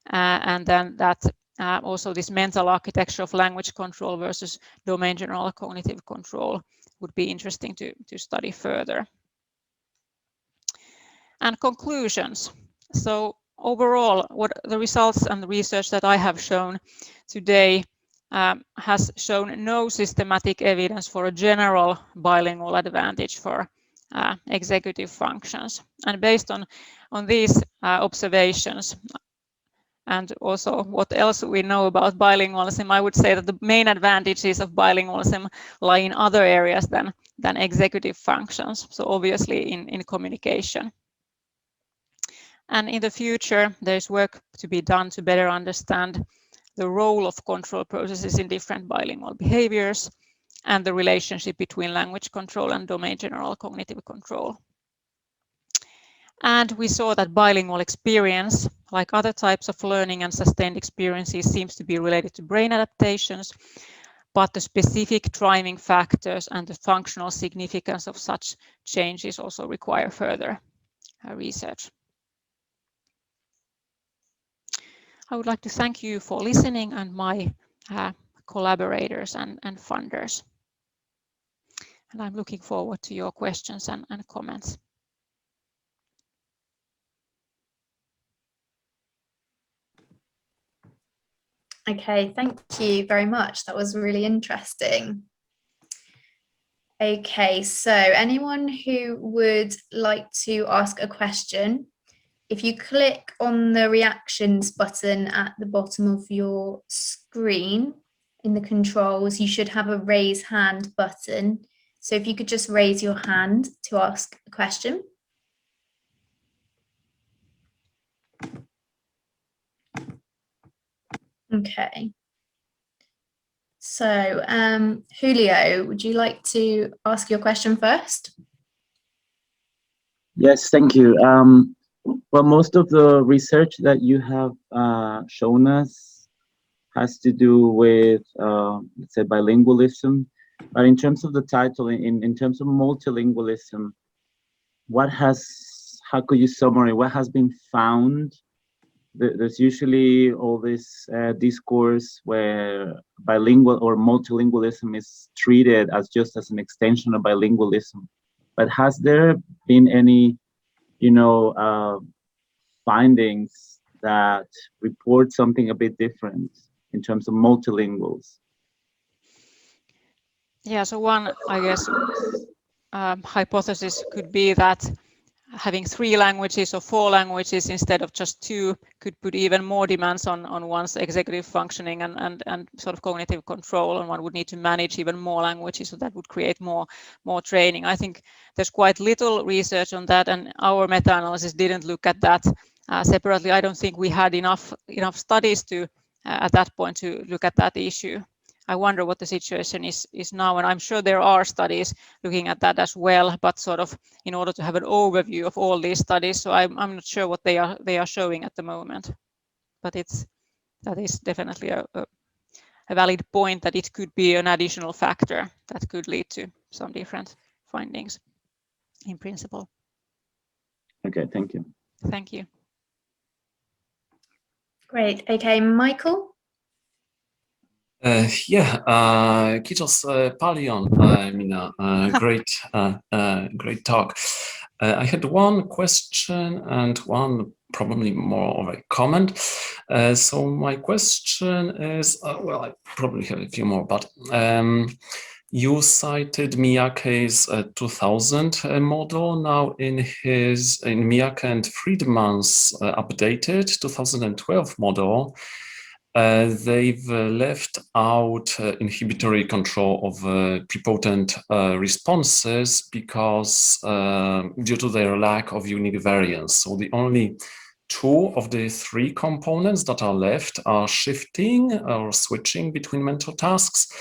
and then that also this mental architecture of language control versus domain general cognitive control would be interesting to study further. And conclusions. So overall, what the results and the research that I have shown today has shown no systematic evidence for a general bilingual advantage for executive functions. And based on these observations and also what else we know about bilingualism, I would say that the main advantages of bilingualism lie in other areas than executive functions. So obviously in communication. And in the future, there's work to be done to better understand the role of control processes in different bilingual behaviors and the relationship between language control and domain general cognitive control. And we saw that bilingual experience, like other types of learning and sustained experiences, seems to be related to brain adaptations, but the specific driving factors and the functional significance of such changes also require further research. I would like to thank you for listening and my collaborators and funders. And I'm looking forward to your questions and comments. Okay, thank you very much. That was really interesting. Okay, so anyone who would like to ask a question, if you click on the reactions button at the bottom of your screen in the controls, you should have a raise hand button. So if you could just raise your hand to ask a question. Okay. So Julio, would you like to ask your question first? Yes, thank you. Well, most of the research that you have shown us has to do with, let's say, bilingualism. But in terms of the title, in terms of multilingualism, how could you summarize what has been found? There's usually all this discourse where bilingual or multilingualism is treated as just as an extension of bilingualism. But has there been any findings that report something a bit different in terms of multilinguals? Yeah, so one, I guess, hypothesis could be that having 3 languages or 4 languages instead of just 2 could put even more demands on one's executive functioning and sort of cognitive control, and one would need to manage even more languages, so that would create more training. I think there's quite little research on that, and our meta-analysis didn't look at that separately. I don't think we had enough studies to at that point to look at that issue. I wonder what the situation is now, and I'm sure there are studies looking at that as well, but sort of in order to have an overview of all these studies, so I'm not sure what they are showing at the moment. But that is definitely a valid point, that it could be an additional factor that could lead to some different findings in principle. Okay, thank you. Thank you. Great. Okay, Michael. Kiitos paljon, Minna. Great talk. I had one question and one probably more of a comment. So my question is, well, I probably have a few more, but you cited Miyake's 2000 model. Now in Miyake and Friedman's updated 2012 model, they've left out inhibitory control of prepotent responses because due to their lack of unique variance. So the only 2 of the 3 components that are left are shifting or switching between mental tasks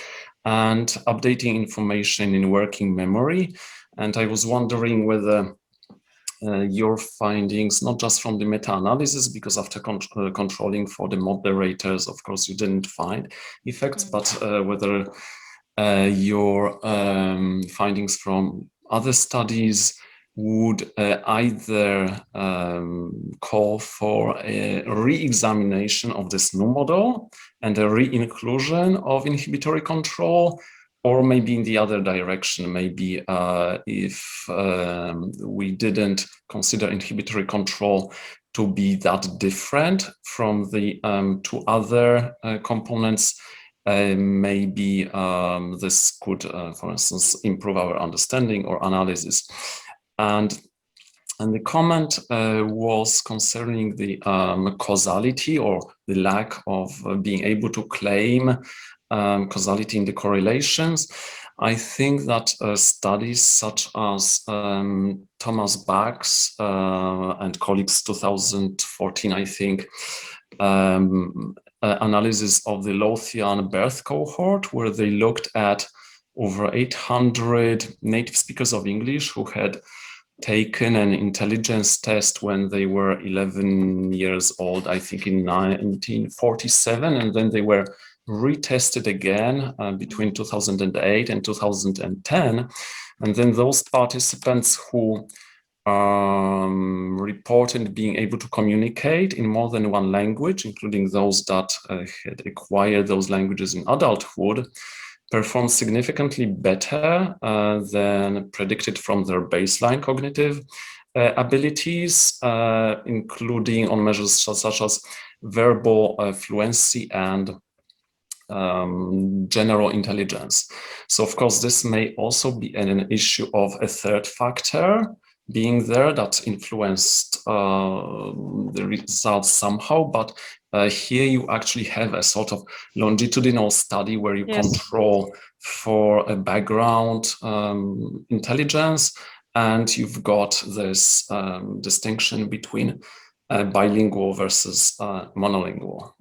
and updating information in working memory. And I was wondering whether your findings, not just from the meta-analysis, because after controlling for the moderators, of course, you didn't find effects, but whether your findings from other studies would either call for a re-examination of this new model and a re-inclusion of inhibitory control, or maybe in the other direction, maybe if we didn't consider inhibitory control to be that different from the 2 other components, maybe this could, for instance, improve our understanding or analysis. And the comment was concerning the causality or the lack of being able to claim causality in the correlations. I think that studies such as Thomas Bach's and colleagues 2014, I think, analysis of the Lothian birth cohort, where they looked at over 800 native speakers of English who had taken an intelligence test when they were 11 years old, I think in 1947, and then they were retested again between 2008 and 2010. And then those participants who reported being able to communicate in more than 1 language, including those that had acquired those languages in adulthood, performed significantly better than predicted from their baseline cognitive abilities, including on measures such as verbal fluency and general intelligence. So of course, this may also be an issue of a third factor being there that influenced the results somehow, but here you actually have a sort of longitudinal study where you control for a background intelligence, and you've got this distinction between bilingual versus monolingual.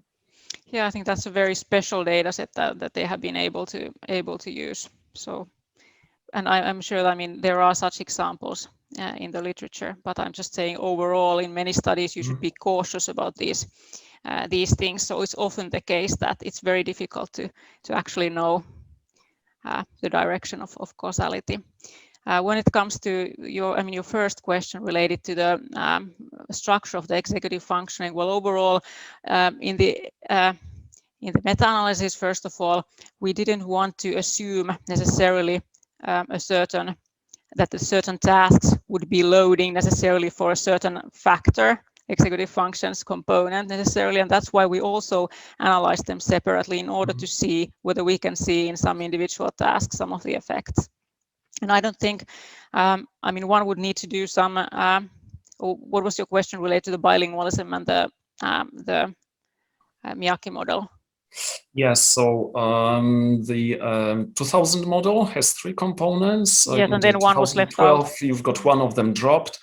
Yeah, I think that's a very special data set that they have been able to use. So, and I'm sure, I mean, there are such examples in the literature, but I'm just saying overall in many studies you should be cautious about these things. So it's often the case that it's very difficult to actually know the direction of causality. When it comes to your first question related to the structure of the executive functioning, well, overall, in the meta-analysis, first of all, we didn't want to assume necessarily a certain that the certain tasks would be loading necessarily for a certain factor, executive functions component necessarily, and that's why we also analyze them separately in order to see whether we can see in some individual tasks some of the effects. And I don't think, I mean, one would need to do some, what was your question related to the bilingualism and the Miyake model? Yes, so the 2000 model has 3 components. Yes, and then one was left out. You've got one of them dropped.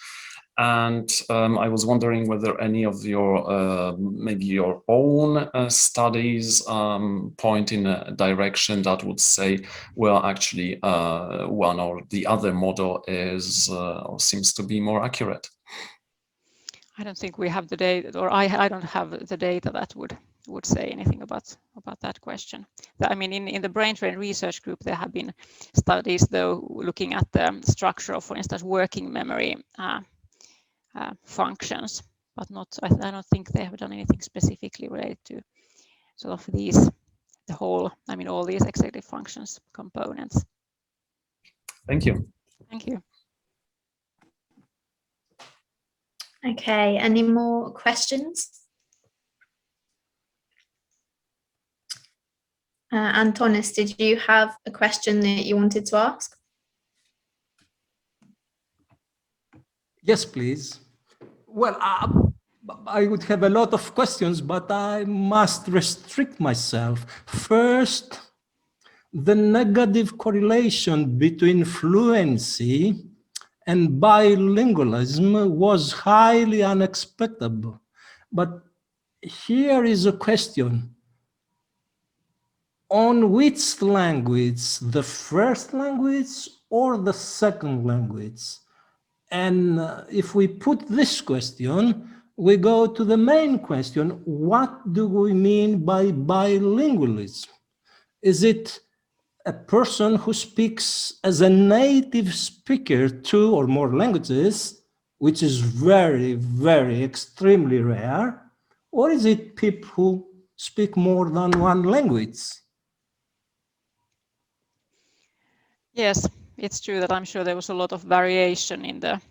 And I was wondering whether any of your, maybe your own studies point in a direction that would say, well, actually, one or the other model is or seems to be more accurate. I don't think we have the data, or I don't have the data that would say anything about that question. I mean, in the brain drain research group, there have been studies, though, looking at the structure of, for instance, working memory functions, but not. I don't think they have done anything specifically related to sort of these, the whole. I mean, all these executive functions components. Thank you. Thank you. Okay, any more questions? Antonis, did you have a question that you wanted to ask? Yes, please. Well, I would have a lot of questions, but I must restrict myself. First, the negative correlation between fluency and bilingualism was highly unexpected. But here is a question. On which language, the first language or the second language? And if we put this question, we go to the main question: what do we mean by bilingualism? Is it a person who speaks as a native speaker 2 or more languages, which is very, very extremely rare? Or is it people who speak more than one language? Yes, it's true that I'm sure there was a lot of variation in the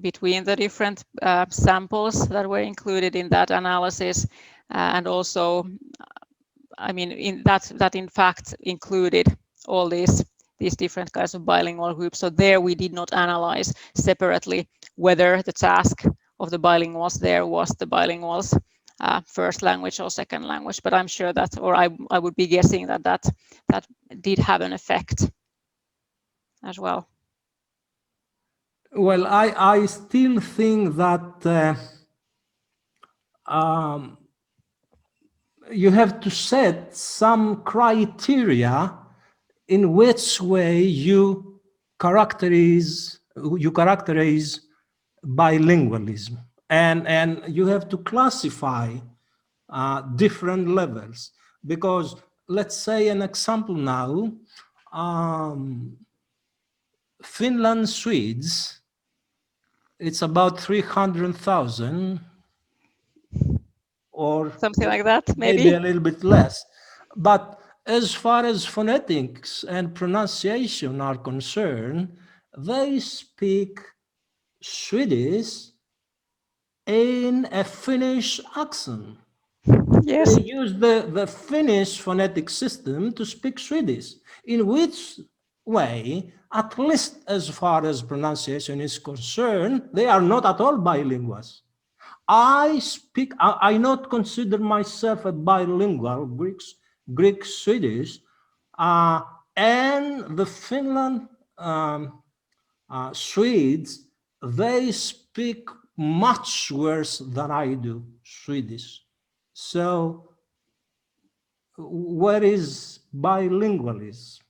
between the different samples that were included in that analysis, and also, I mean, in that in fact included all these different kinds of bilingual groups. So there we did not analyze separately whether the task of the bilinguals there was the bilinguals first language or second language, but I'm sure that, or I would be guessing that did have an effect as well. Well, I still think that you have to set some criteria in which way you characterize bilingualism, and you have to classify different levels, because let's say an example now, Finland, Swedes, it's about 300,000 or something like that, maybe a little bit less. But as far as phonetics and pronunciation are concerned, they speak Swedish in a Finnish accent. Yes. They use the Finnish phonetic system to speak Swedish, in which way, at least as far as pronunciation is concerned, they are not at all bilinguals. I not consider myself a bilingual, Greek Swedish, and the Finland Swedes, they speak much worse than I do Swedish. So where is bilingualism?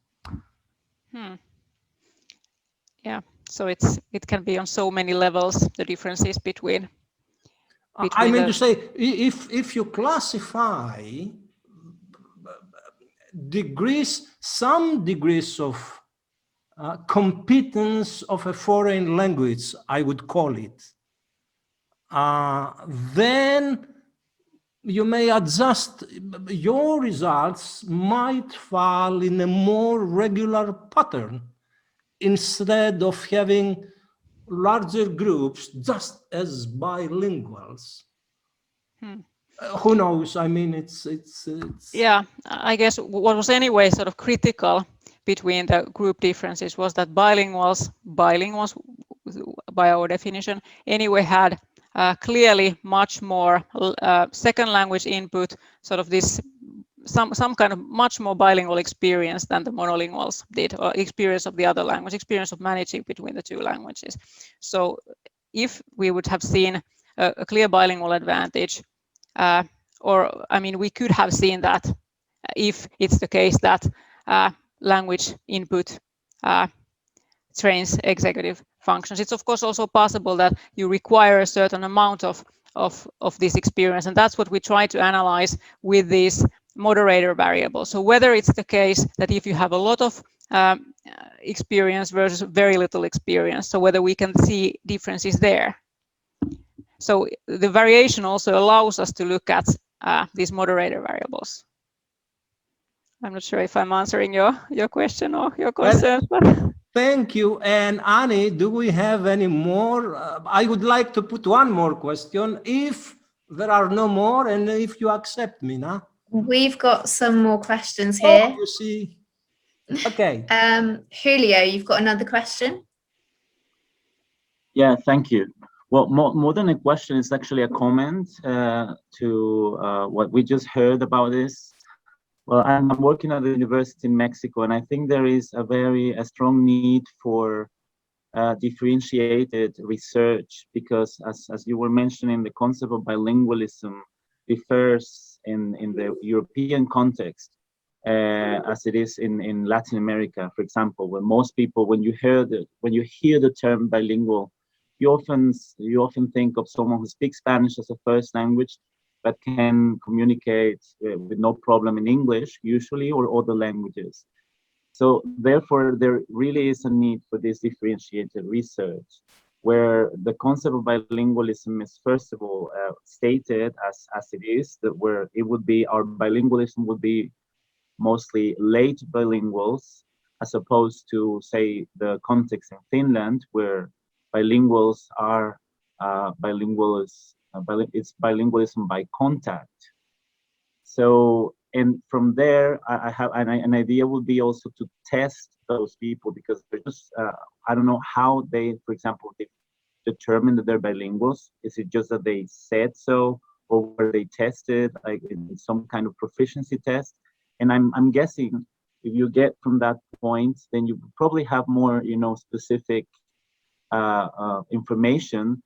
Yeah, so it can be on so many levels, the differences between I mean to say, if you classify degrees, some degrees of competence of a foreign language, I would call it, then you may adjust, your results might fall in a more regular pattern. instead of having larger groups just as bilinguals. Who knows? I mean, it's yeah, I guess what was anyway sort of critical between the group differences was that bilinguals by our definition anyway had clearly much more second language input, sort of this some kind of much more bilingual experience than the monolinguals did, or experience of the other language, experience of managing between the two languages. So if we would have seen a clear bilingual advantage, or I mean, we could have seen that if it's the case that language input trains executive functions. It's of course also possible that you require a certain amount of this experience, and that's what we try to analyze with these moderator variables. So whether it's the case that if you have a lot of experience versus very little experience, so whether we can see differences there. So the variation also allows us to look at these moderator variables. I'm not sure if I'm answering your question or your concerns. But thank you. And Annie, do we have any more? I would like to put one more question, if there are no more, and if you accept, Minna. We've got some more questions here. Oh, you see. Okay. Julio, you've got another question? Yeah, thank you. Well, more than a question, it's actually a comment to what we just heard about this. Well, I'm working at the university in Mexico, and I think there is a strong need for differentiated research, because as you were mentioning, the concept of bilingualism differs in the European context as it is in Latin America, for example, where most people, when you hear the term bilingual, you often think of someone who speaks Spanish as a first language, but can communicate with no problem in English, usually, or other languages. So therefore, there really is a need for this differentiated research, where the concept of bilingualism is, first of all, stated as it is, that where it would be, our bilingualism would be mostly late bilinguals, as opposed to, say, the context in Finland, where bilinguals are it's bilingualism by contact. So, and from there, I have an idea would be also to test those people, because they're just, I don't know how they, for example, they determine that they're bilinguals. Is it just that they said so, or were they tested like in some kind of proficiency test? And I'm guessing if you get from that point, then you probably have more, specific information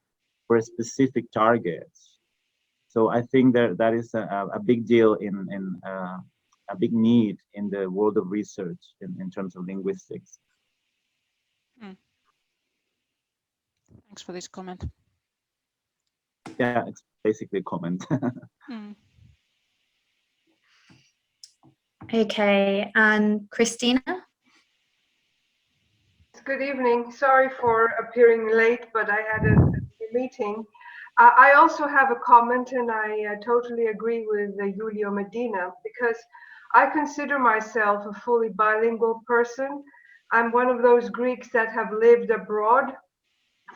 for a specific targets. So I think that is a big deal in a big need in the world of research in terms of linguistics. Thanks for this comment. Yeah, it's basically a comment. Okay, and Christina? Good evening. Sorry for appearing late, but I had a meeting. I also have a comment, and I totally agree with Julio Medina, because I consider myself a fully bilingual person. I'm one of those Greeks that have lived abroad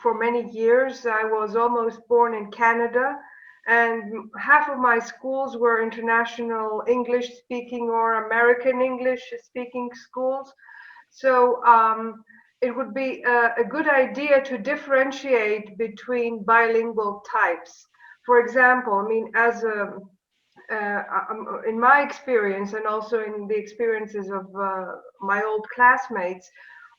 for many years. I was almost born in Canada, and half of my schools were international English speaking or American English speaking schools. So it would be a good idea to differentiate between bilingual types. For example, I mean, as in my experience, and also in the experiences of my old classmates,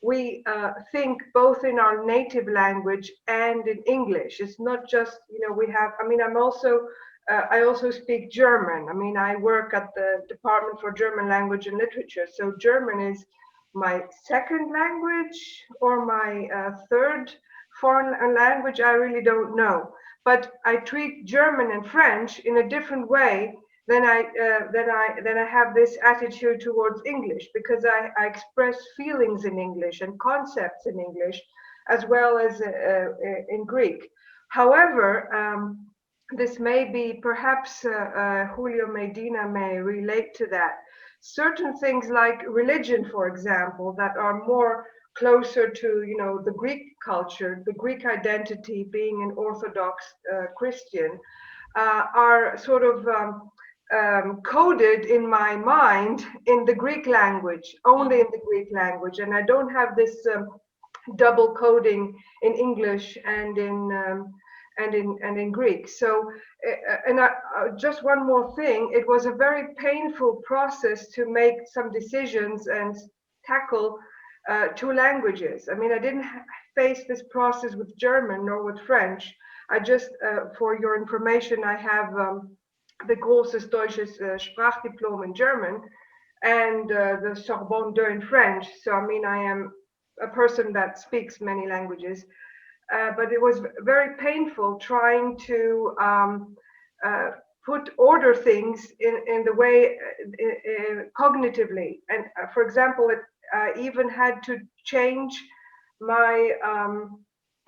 we think both in our native language and in English. It's not just, we have, I mean, I also speak German. I mean, I work at the Department for German Language and Literature. So German is my second language or my third foreign language. I really don't know. But I treat German and French in a different way than I have this attitude towards English, because I express feelings in English and concepts in English as well as in Greek. However, this may be, perhaps Julio Medina may relate to that. Certain things like religion, for example, that are more closer to, you know, the Greek culture, the Greek identity, being an Orthodox Christian, are sort of coded in my mind in the Greek language, only in the Greek language, and I don't have this double coding in English and in Greek. So, and just one more thing, it was a very painful process to make some decisions and tackle two languages. I mean, I didn't face this process with German nor with French. I just, for your information, I have the Großes Deutsches Sprachdiplom in German and the Sorbonne 2 in French. So, I mean, I am a person that speaks many languages. But it was very painful trying to order things in the way cognitively. And for example, I even had to change my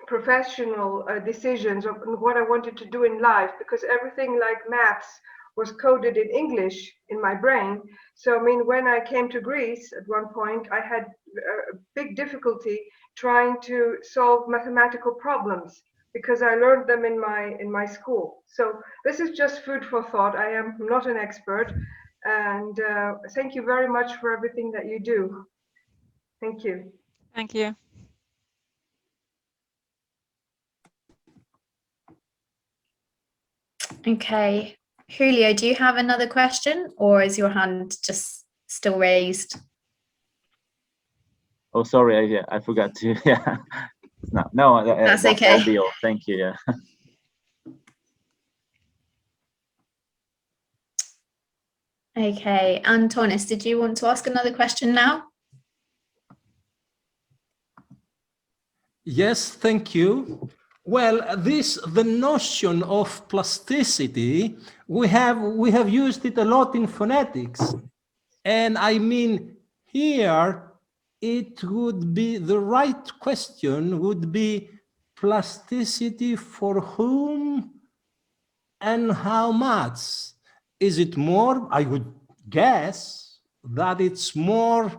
professional decisions of what I wanted to do in life, because everything like maths was coded in English in my brain. So, I mean, when I came to Greece at one point, I had a big difficulty trying to solve mathematical problems because I learned them in my school. So this is just food for thought. I am not an expert, and thank you very much for everything that you do. Thank you. Thank you. Okay, Julio, do you have another question, or is your hand just still raised? Oh, sorry, I forgot to. Yeah, no, that's okay. That'll be all. Thank you. Yeah. Okay, Antonis, did you want to ask another question now? Yes, thank you. Well, the notion of plasticity, we have used it a lot in phonetics, and I mean here it would be the right question would be plasticity for whom and how much? Is it more? I would guess that it's more,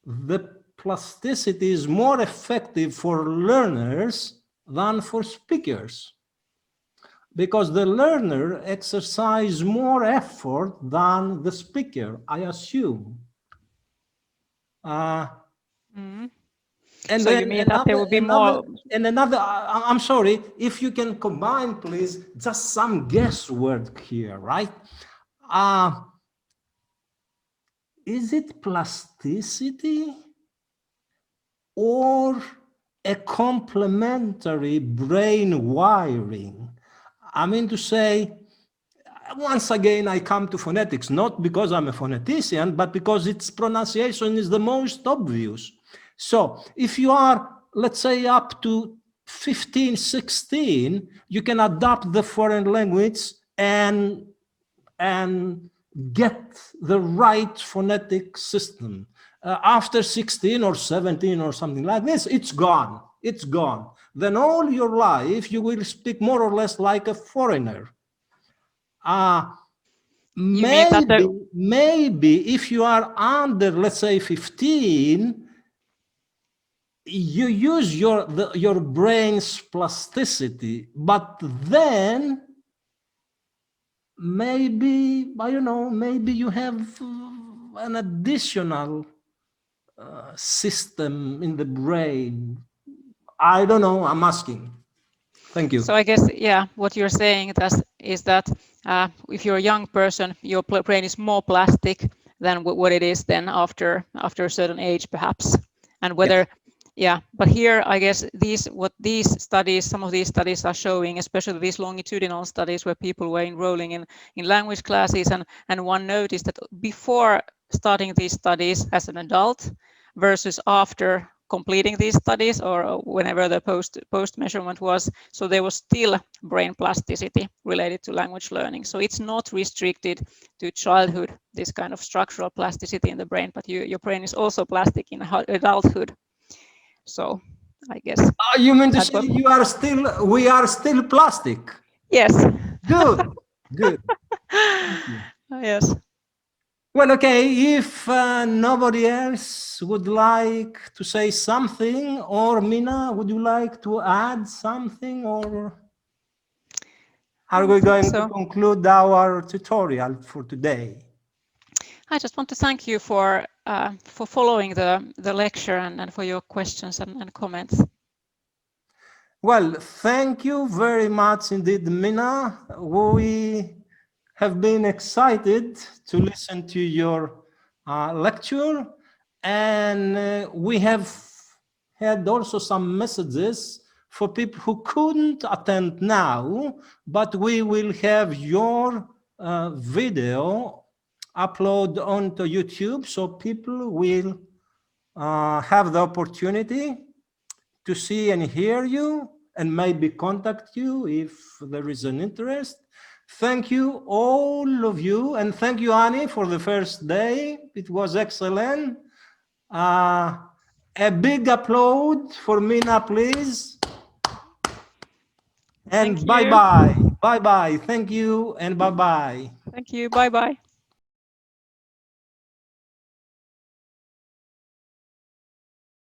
the plasticity is more effective for learners than for speakers, because the learner exercises more effort than the speaker, I assume. And so you mean that there will be more? And another, I'm sorry, if you can combine, please, just some guesswork here, right? Is it plasticity or a complementary brain wiring? I mean to say, once again, I come to phonetics, not because I'm a phonetician, but because its pronunciation is the most obvious. So if you are, let's say, up to 15, 16, you can adopt the foreign language and get the right phonetic system. After 16 or 17 or something like this, it's gone. It's gone. Then all your life, you will speak more or less like a foreigner. Maybe if you are under, let's say, 15, you use your brain's plasticity, but then maybe, I don't know, maybe you have an additional system in the brain. I don't know, I'm asking. Thank you. So I guess, yeah, what you're saying is that if you're a young person, your brain is more plastic than what it is then after a certain age, perhaps. And whether, yeah, but here I guess some of these studies are showing, especially these longitudinal studies where people were enrolling in language classes, and one noticed that before starting these studies as an adult versus after completing these studies or whenever the post measurement was, so there was still brain plasticity related to language learning. So it's not restricted to childhood, this kind of structural plasticity in the brain, but your brain is also plastic in adulthood. So I guess you mean to say we are still plastic? Yes. Good. Yes. Well, okay, if nobody else would like to say something, or Minna, would you like to add something, or are we going to conclude our tutorial for today? I just want to thank you for following the lecture and for your questions and comments. Well, thank you very much indeed, Minna. We have been excited to listen to your lecture, and we have had also some messages for people who couldn't attend now, but we will have your video upload onto YouTube, so people will have the opportunity to see and hear you and maybe contact you if there is an interest. Thank you, all of you, and thank you, Annie, for the first day. It was excellent. A big applause for Minna, please. And bye-bye. Bye-bye. Thank you and bye-bye. Thank you. Bye-bye.